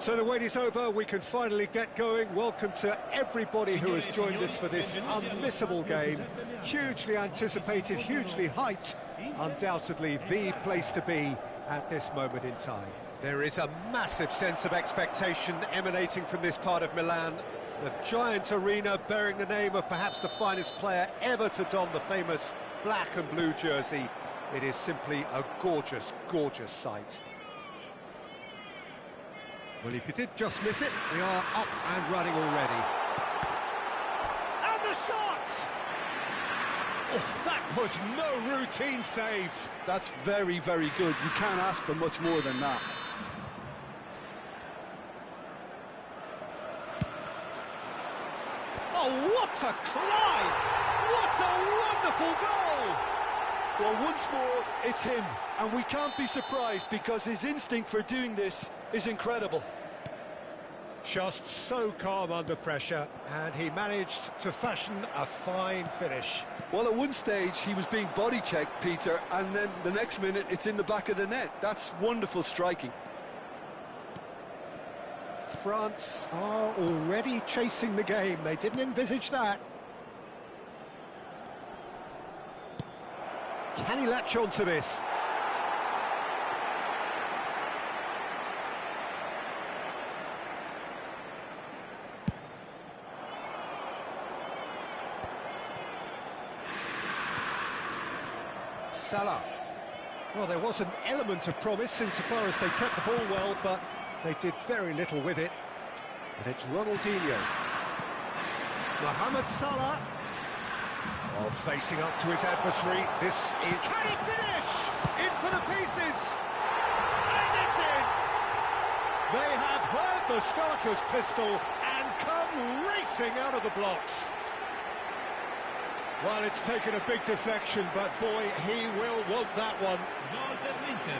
Speaker 4: So the wait is over, we can finally get going. Welcome to everybody who has joined us for this unmissable game. Hugely anticipated, hugely hyped, undoubtedly the place to be at this moment in time.
Speaker 1: There is a massive sense of expectation emanating from this part of Milan. The giant arena bearing the name of perhaps the finest player ever to don the famous black and blue jersey. It is simply a gorgeous, gorgeous sight. Well, if you did just miss it, we are up and running already. And the shot! Oh, that was no routine save.
Speaker 2: That's very, very good. You can't ask for much more than that.
Speaker 1: Oh, what a climb! What a wonderful goal!
Speaker 2: Well, once more, it's him, and we can't be surprised because his instinct for doing this is incredible.
Speaker 4: Just so calm under pressure, and he managed to fashion a fine finish.
Speaker 2: Well, at one stage, he was being body-checked, Peter, and then the next minute, it's in the back of the net. That's wonderful striking.
Speaker 4: France are already chasing the game. They didn't envisage that. Can he latch on to this? Salah. Well, there was an element of promise insofar as they kept the ball well, but they did very little with it. And it's Ronaldinho. Mohamed Salah. Oh, facing up to his adversary. This is... Can he finish? In for the pieces! And it's in! They have heard the starter's pistol and come racing out of the blocks. Well, it's taken a big deflection, but boy, he will want that one.
Speaker 5: Gol per l'Inter,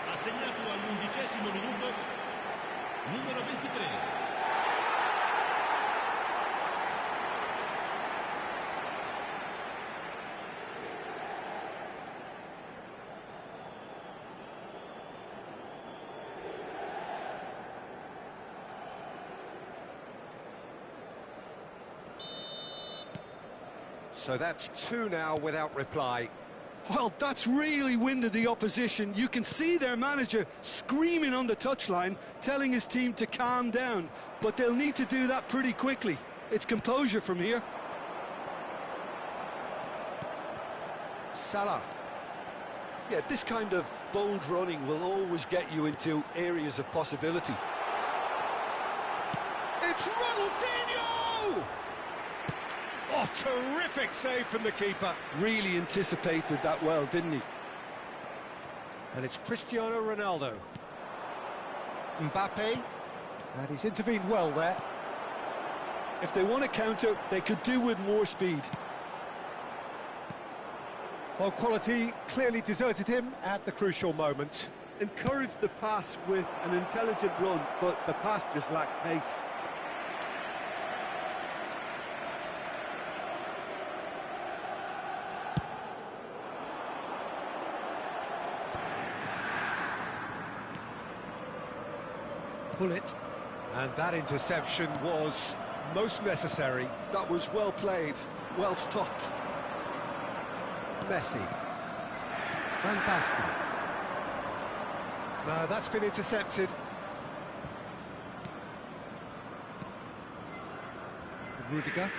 Speaker 5: ha segnato all'11° minuto, numero 23.
Speaker 1: So that's 2 now without reply.
Speaker 2: Well, that's really winded the opposition. You can see their manager screaming on the touchline, telling his team to calm down. But they'll need to do that pretty quickly. It's composure from here.
Speaker 1: Salah.
Speaker 2: Yeah, this kind of bold running will always get you into areas of possibility.
Speaker 1: It's Ronaldinho!
Speaker 4: Oh, terrific save from the keeper.
Speaker 2: Really anticipated that well, didn't he?
Speaker 4: And it's Cristiano Ronaldo. Mbappe. And he's intervened well there.
Speaker 2: If they want to counter, they could do with more speed.
Speaker 4: Well, quality clearly deserted him at the crucial moment.
Speaker 2: Encouraged the pass with an intelligent run, but the pass just lacked pace.
Speaker 4: Pull it. And that interception was most necessary.
Speaker 2: That was well played, well stopped.
Speaker 4: Messi. Van Basten. No, that's been intercepted. Rudiger.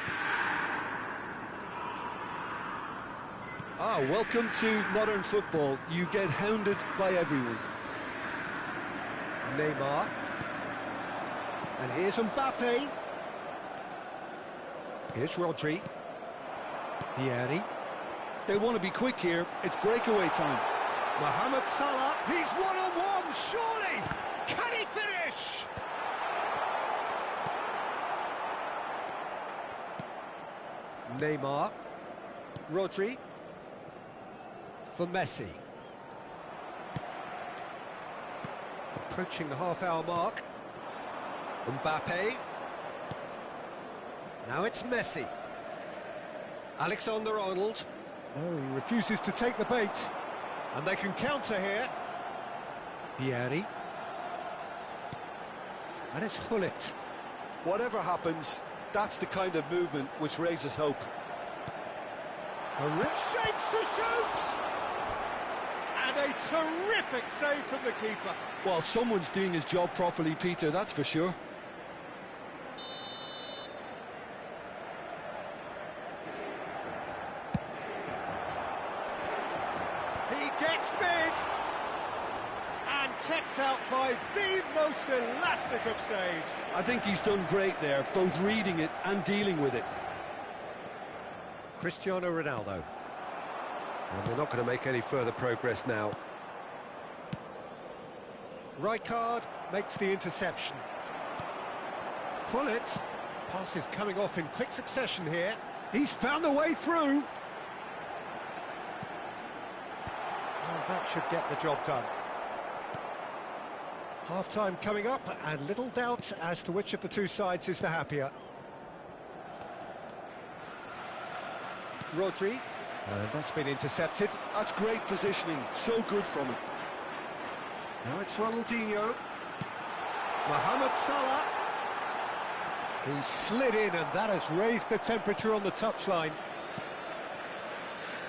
Speaker 2: Ah, welcome to modern football. You get hounded by everyone.
Speaker 4: Neymar. And here's Mbappe. Here's Rodri. Vieri.
Speaker 2: They want to be quick here. It's breakaway time.
Speaker 4: Mohamed Salah. He's one-on-one, surely! Can he finish? Neymar. Rodri. For Messi. Approaching the half-hour mark. Mbappe. Now it's Messi. Alexander-Arnold. Oh, he refuses to take the bait. And they can counter here. Vieri. And it's Gullit.
Speaker 2: Whatever happens, that's the kind of movement which raises hope.
Speaker 4: A rich shapes to shoot! And a terrific save from the keeper.
Speaker 2: Well, someone's doing his job properly, Peter, that's for sure.
Speaker 4: He gets big and kept out by the most elastic of saves.
Speaker 2: I think he's done great there, both reading it and dealing with it.
Speaker 1: Cristiano Ronaldo. And they're not going to make any further progress now.
Speaker 4: Rijkaard makes the interception. Pull it. Pass is coming off in quick succession here. He's found a way through. Oh, that should get the job done. Half-time coming up, and little doubt as to which of the two sides is the happier.
Speaker 1: Rodri.
Speaker 4: And that's been intercepted.
Speaker 2: That's great positioning, so good from him.
Speaker 1: Now it's Ronaldinho. Mohamed Salah.
Speaker 4: He slid in, and that has raised the temperature on the touchline.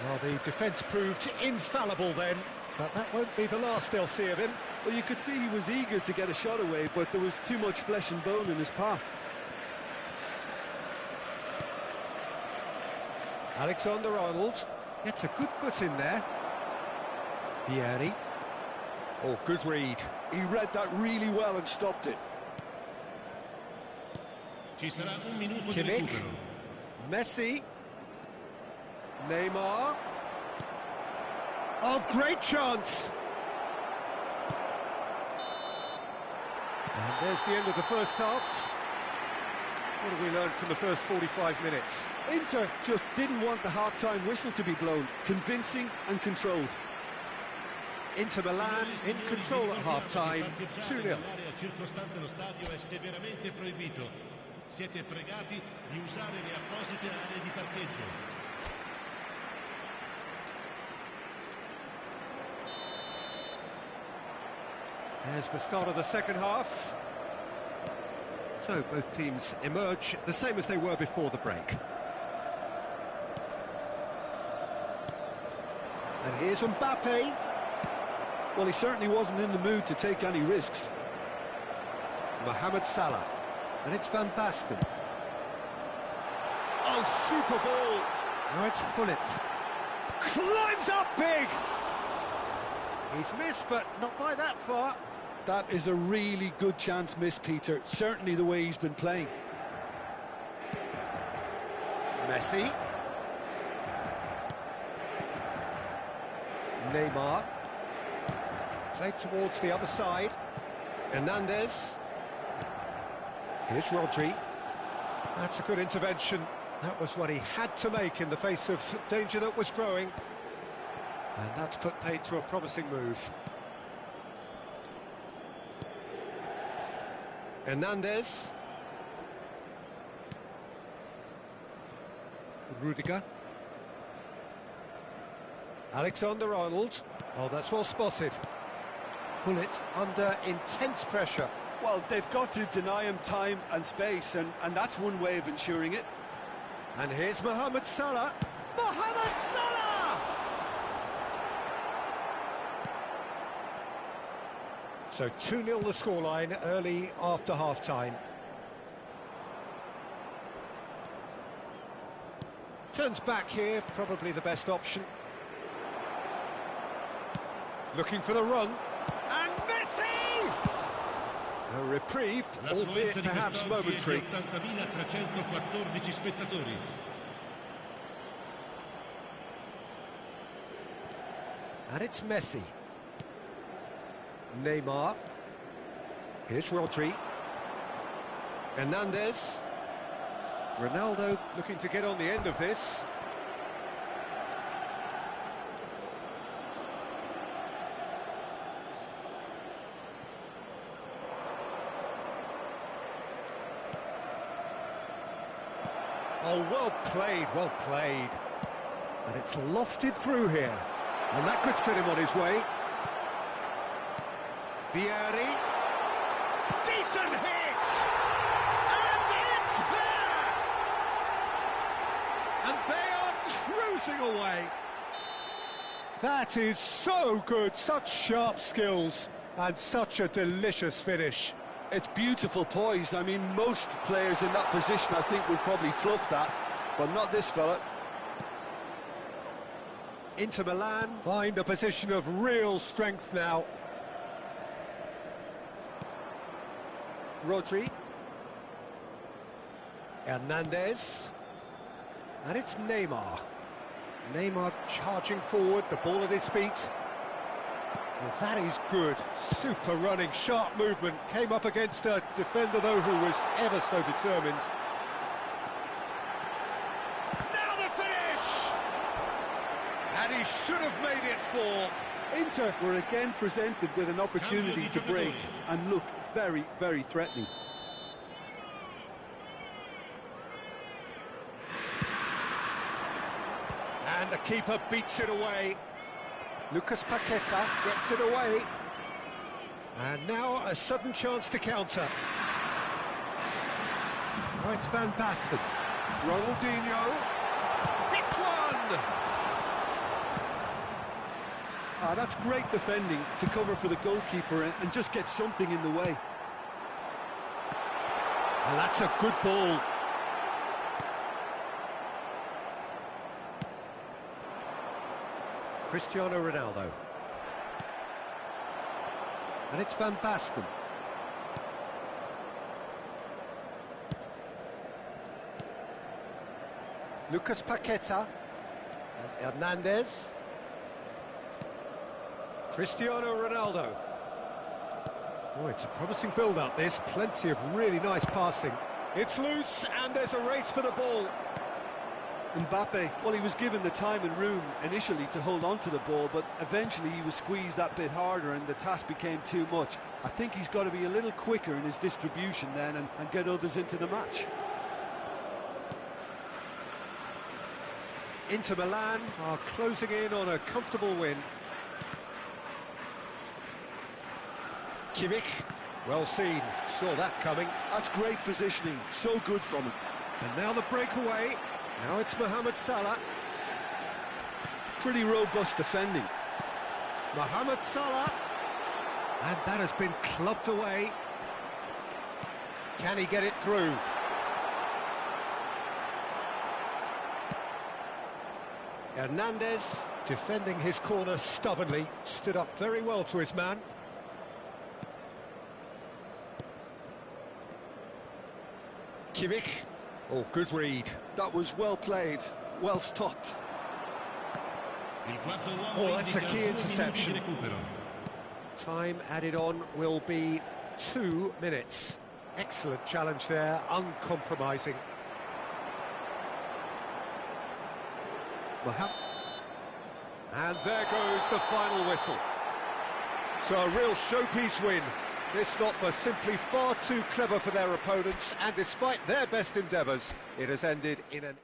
Speaker 4: Well, the defence proved infallible then, but that won't be the last they'll see of him.
Speaker 2: Well, you could see he was eager to get a shot away, but there was too much flesh and bone in his path.
Speaker 1: Alexander-Arnold gets a good foot in there. Vieri. Oh, good read.
Speaker 2: He read that really well and stopped it.
Speaker 5: Ci sarà un minuto di
Speaker 1: Kimmich.
Speaker 5: recupero.
Speaker 1: Messi. Neymar. Oh, great chance! And there's the end of the first half. What have we learned from the first 45 minutes?
Speaker 2: Inter just didn't want the half-time whistle to be blown. Convincing and controlled.
Speaker 1: Inter Milan in control at half-time, 2-0.
Speaker 5: L'area circostante lo stadio è severamente proibito. Siete pregati di usare le apposite aree di parcheggio.
Speaker 1: There's the start of the second half. So both teams emerge the same as they were before the break. And here's Mbappe.
Speaker 2: Well, he certainly wasn't in the mood to take any risks.
Speaker 1: Mohamed Salah. And it's Van Basten. Oh, super ball. Now it's Gullit. Climbs up big. He's missed, but not by that far.
Speaker 2: That is a really good chance missed, Peter. Certainly the way he's been playing.
Speaker 1: Messi. Neymar. Played towards the other side. Hernandez. Here's Rodri. That's a good intervention. That was what he had to make in the face of danger that was growing. And that's put paid to a promising move. Hernandez. Rudiger. Alexander-Arnold. Oh, that's well spotted. Gullit under intense pressure.
Speaker 2: Well, they've got to deny him time and space, and that's one way of ensuring it.
Speaker 1: And here's Mohamed Salah. Mohamed Salah! So 2-0 the scoreline early after half-time. Turns back here, probably the best option. Looking for the run. And Messi! A reprieve, albeit perhaps momentary.
Speaker 5: 80.314 spettatori.
Speaker 1: And it's Messi. Neymar. Here's Rodri. Hernandez. Ronaldo looking to get on the end of this. Oh, well played, well played. And it's lofted through here. And that could set him on his way. Vieri. Decent hit! And it's there! And they are cruising away.
Speaker 4: That is so good, such sharp skills, and such a delicious finish.
Speaker 2: It's beautiful poise. I mean, most players in that position, I think, would probably fluff that, but not this fella.
Speaker 1: Inter Milan
Speaker 4: Find a position of real strength now.
Speaker 1: Rodri. Hernandez. And it's Neymar. Neymar charging forward, the ball at his feet.
Speaker 4: Well, that is good. Super running, sharp movement. Came up against a defender, though, who was ever so determined.
Speaker 1: Now the finish! And he should have made it 4.
Speaker 2: Inter were again presented with an opportunity to break and look very, very threatening.
Speaker 1: And the keeper beats it away. Lucas Paqueta gets it away. And now a sudden chance to counter. Oh, it's Van Basten. Ronaldinho. Hits one!
Speaker 2: That's great defending to cover for the goalkeeper and just get something in the way.
Speaker 1: And that's a good ball. Cristiano Ronaldo. And it's Van Basten. Lucas Paqueta. And Hernandez. Cristiano Ronaldo. Oh, it's a promising build-up, this. Plenty of really nice passing. It's loose, and there's a race for the ball.
Speaker 2: Mbappe, well, he was given the time and room initially to hold on to the ball, but eventually he was squeezed that bit harder and the task became too much. I think he's got to be a little quicker in his distribution then and get others into the match.
Speaker 1: Inter Milan are closing in on a comfortable win. Kimmich, well seen, saw that coming.
Speaker 2: That's great positioning, so good from him.
Speaker 1: And now the breakaway. Now it's Mohamed Salah.
Speaker 2: Pretty robust defending.
Speaker 1: Mohamed Salah. And that has been clubbed away. Can he get it through? Hernandez, defending his corner stubbornly, stood up very well to his man. Kimmich. Oh, good read.
Speaker 2: That was well played, well stopped.
Speaker 1: Oh, that's a key interception. Time added on will be 2 minutes. Excellent challenge there, uncompromising. And there goes the final whistle. So a real showpiece win. This lot were simply far too clever for their opponents, and despite their best endeavours, it has ended in an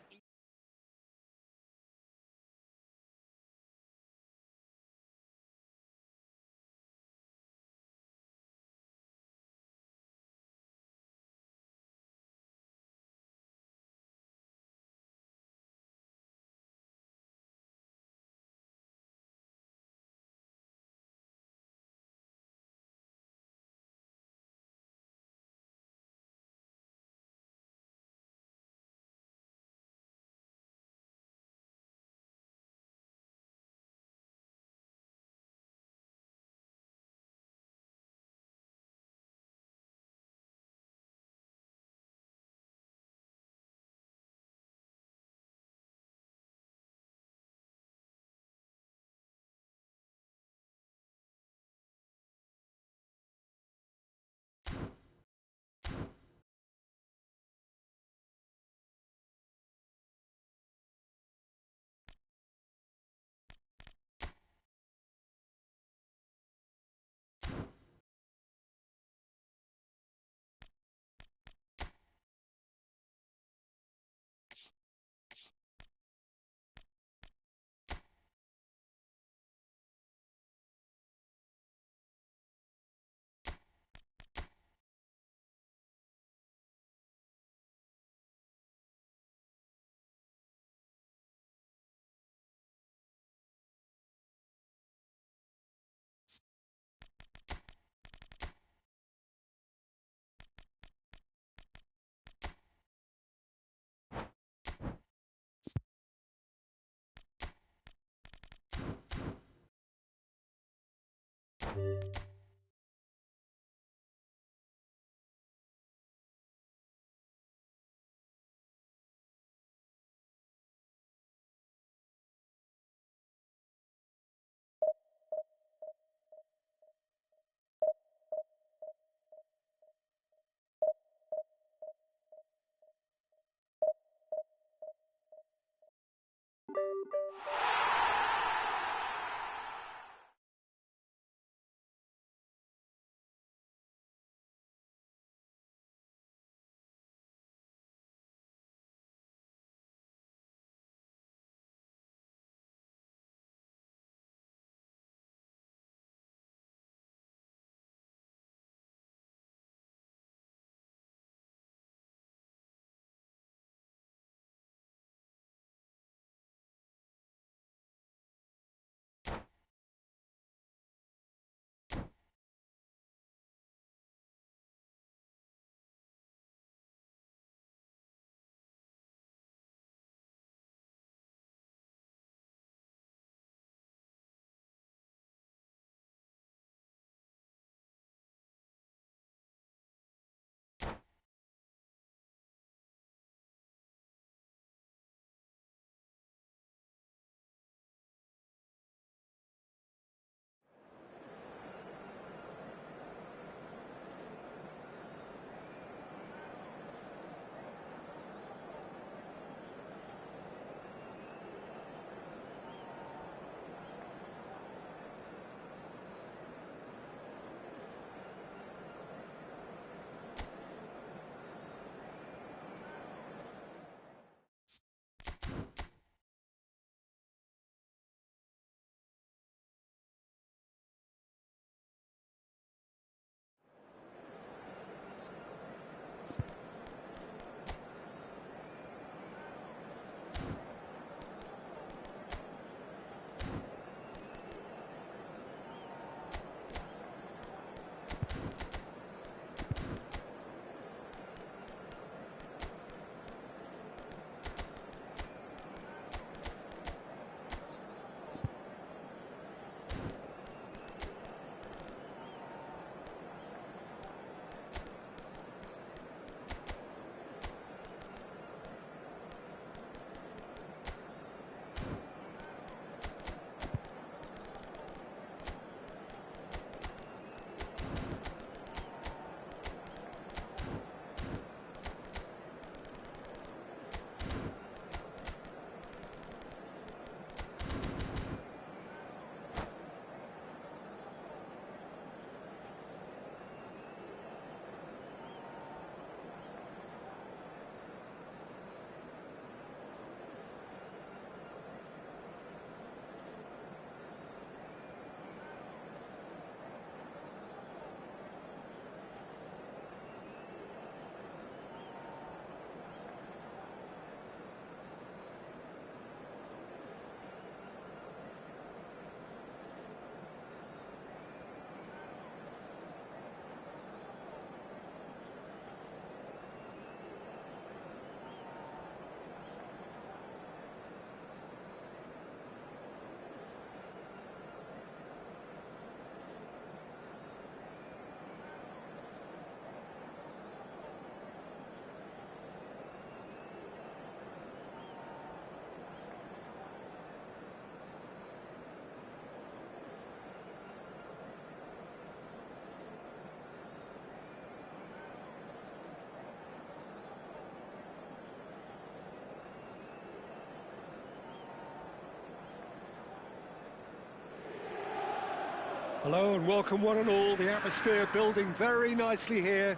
Speaker 4: Hello and welcome one and all. The atmosphere building very nicely here.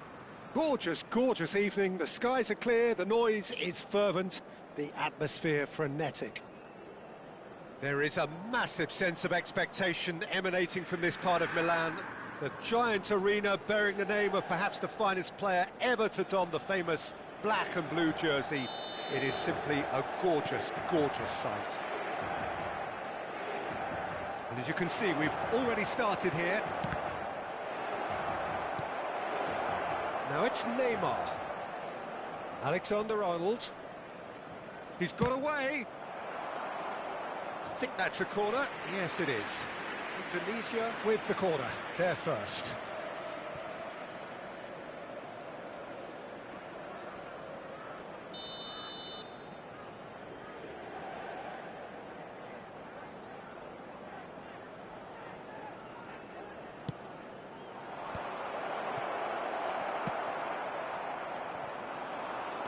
Speaker 4: Gorgeous, gorgeous evening. The skies are clear, the noise is fervent, the atmosphere frenetic. There is a massive sense of expectation emanating from this part of Milan. The giant arena bearing the name of perhaps the finest player ever to don the famous black and blue jersey. It is simply a gorgeous, gorgeous sight. And as you can see, we've already started here. Now it's Neymar. Alexander-Arnold. He's got away. I think that's a corner. Yes, it is. Indonesia with the corner. They're first.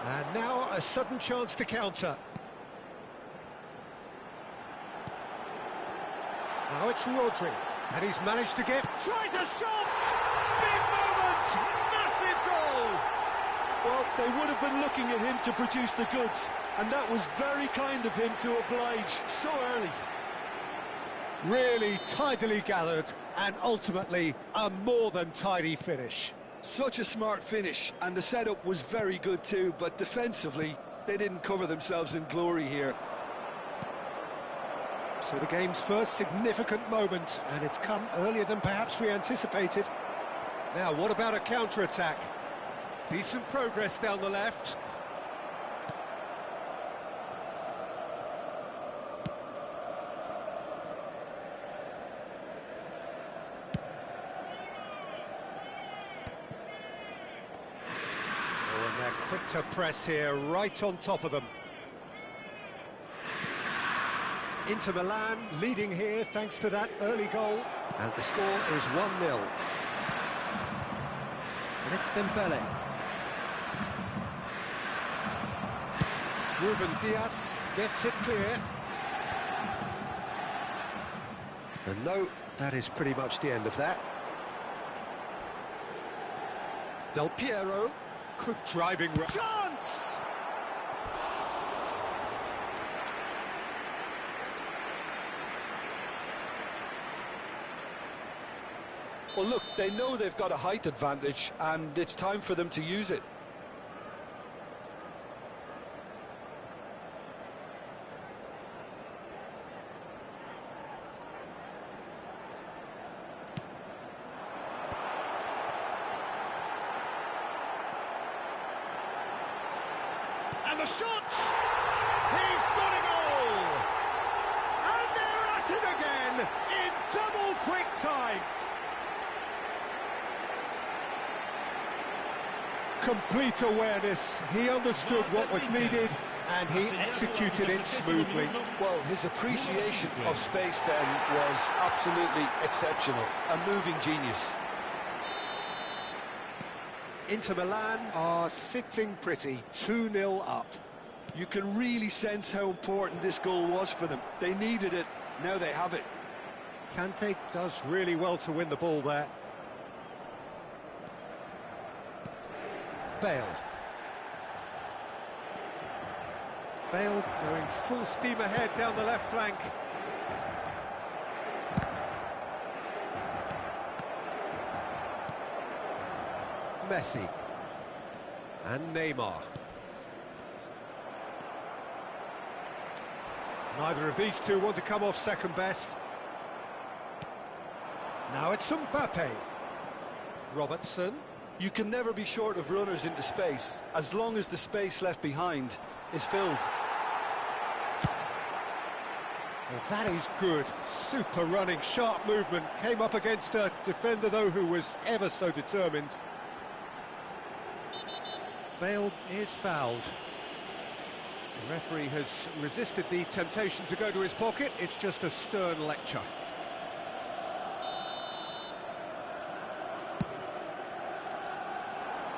Speaker 4: And now a sudden chance to counter. Now it's Rodri, and he's managed to get... Tries a shot! Big moment! Massive goal!
Speaker 2: Well, they would have been looking at him to produce the goods, and that was very kind of him to oblige so early.
Speaker 4: Really tidily gathered, and ultimately a more than tidy finish.
Speaker 2: Such a smart finish, and the setup was very good too, but defensively, they didn't cover themselves in glory here.
Speaker 4: So the game's first significant moment, and it's come earlier than perhaps we anticipated.
Speaker 1: Now, what about a counter-attack? Decent progress down the left.
Speaker 4: Oh, and they're quick to press here, right on top of them. Inter Milan leading here thanks to that early goal.
Speaker 1: And the score is 1-0. And it's Dembele. Ruben Dias gets it clear. And no, that is pretty much the end of that. Del Piero.
Speaker 4: Good driving...
Speaker 1: Chance!
Speaker 2: Well, look, they know they've got a height advantage, and it's time for them to use it.
Speaker 1: And the shot! He's got a goal! And they're at it again in double quick time.
Speaker 4: Complete awareness. He understood what was needed, and he executed it smoothly.
Speaker 2: Well, his appreciation of space then was absolutely exceptional. A moving genius.
Speaker 4: Inter Milan are sitting pretty, 2-0 up.
Speaker 2: You can really sense how important this goal was for them. They needed it, now they have it.
Speaker 4: Kante does really well to win the ball there.
Speaker 1: Bale. Bale going full steam ahead down the left flank. Messi. And Neymar.
Speaker 4: Neither of these two want to come off second best. Now it's Mbappe. Robertson.
Speaker 2: You can never be short of runners into space, as long as the space left behind is filled.
Speaker 4: Well, that is good. Super running, sharp movement. Came up against a defender, though, who was ever so determined.
Speaker 1: Bale is fouled. The referee has resisted the temptation to go to his pocket. It's just a stern lecture.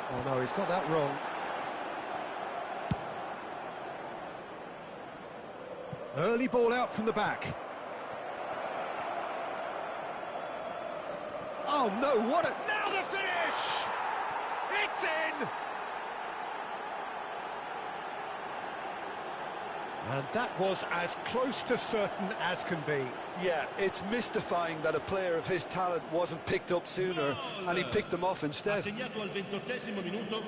Speaker 4: Oh no, he's got that wrong. Early ball out from the back.
Speaker 1: Oh no, what a... Now the finish! It's in!
Speaker 4: And that was as close to certain as can be.
Speaker 2: Yeah, it's mystifying that a player of his talent wasn't picked up sooner, and he picked them off instead.
Speaker 5: Assegnato al 28° minuto,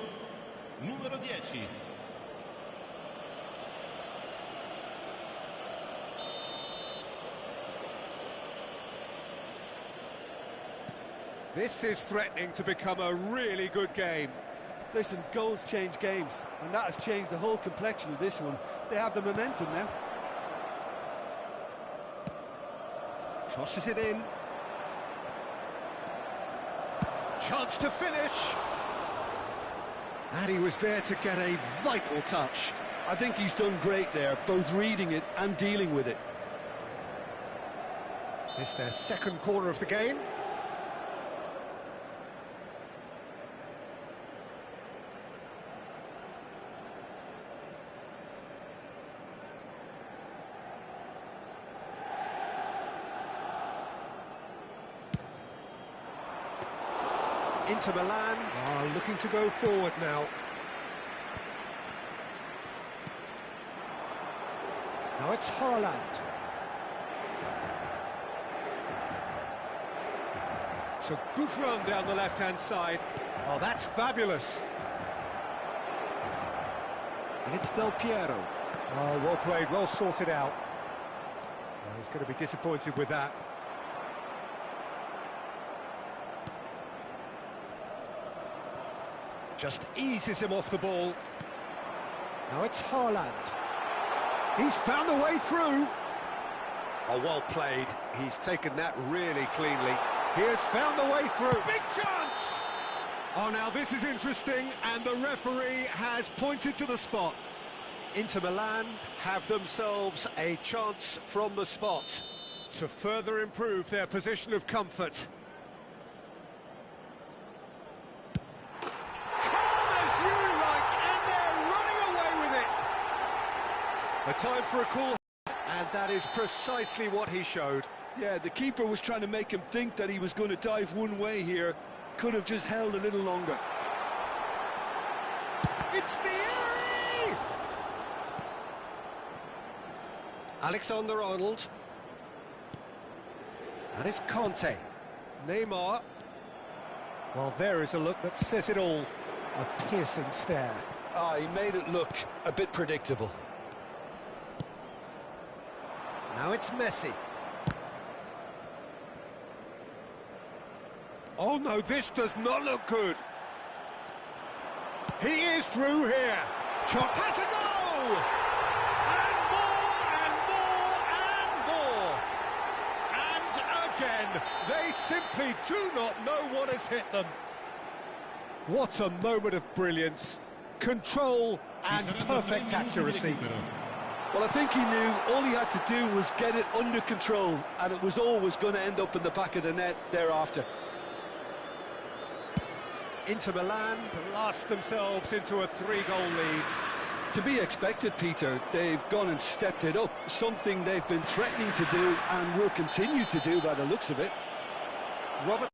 Speaker 5: numero 10.
Speaker 1: This is threatening to become a really good game.
Speaker 2: Listen, goals change games, and that has changed the whole complexion of this one. They have the momentum now.
Speaker 1: Crosses it in. Chance to finish. And he was there to get a vital touch.
Speaker 2: I think he's done great there, both reading it and dealing with it.
Speaker 4: It's their second corner of the game.
Speaker 1: Inter Milan are looking to go forward now.
Speaker 4: Now it's Haaland.
Speaker 1: It's a good run down the left-hand side.
Speaker 4: Oh, that's fabulous.
Speaker 1: And it's Del Piero.
Speaker 4: Oh, well played, well sorted out. Oh, he's going to be disappointed with that.
Speaker 1: Just eases him off the ball.
Speaker 4: Now it's Haaland. He's found a way through.
Speaker 1: Oh, well played. He's taken that really cleanly.
Speaker 4: He has found a way through.
Speaker 1: Big chance! Oh, now this is interesting, and the referee has pointed to the spot. Inter Milan have themselves a chance from the spot to further improve their position of comfort. A time for a call, and that is precisely what he showed.
Speaker 2: Yeah, the keeper was trying to make him think that he was going to dive one way here. Could have just held a little longer.
Speaker 1: It's Vieri! Alexander-Arnold. And it's Conte. Neymar.
Speaker 4: Well, there is a look that says it all. A piercing stare.
Speaker 2: Ah, he made it look a bit predictable.
Speaker 1: Now it's Messi. Oh no, this does not look good. He is through here. Chop has a go!
Speaker 4: And more, and more, and more. And again, they simply do not know what has hit them. What a moment of brilliance, control and perfect accuracy.
Speaker 2: Well, I think he knew all he had to do was get it under control, and it was always going to end up in the back of the net thereafter.
Speaker 1: Inter Milan blast themselves into a 3-goal lead.
Speaker 2: To be expected, Peter. They've gone and stepped it up, something they've been threatening to do and will continue to do by the looks of it.
Speaker 1: Robert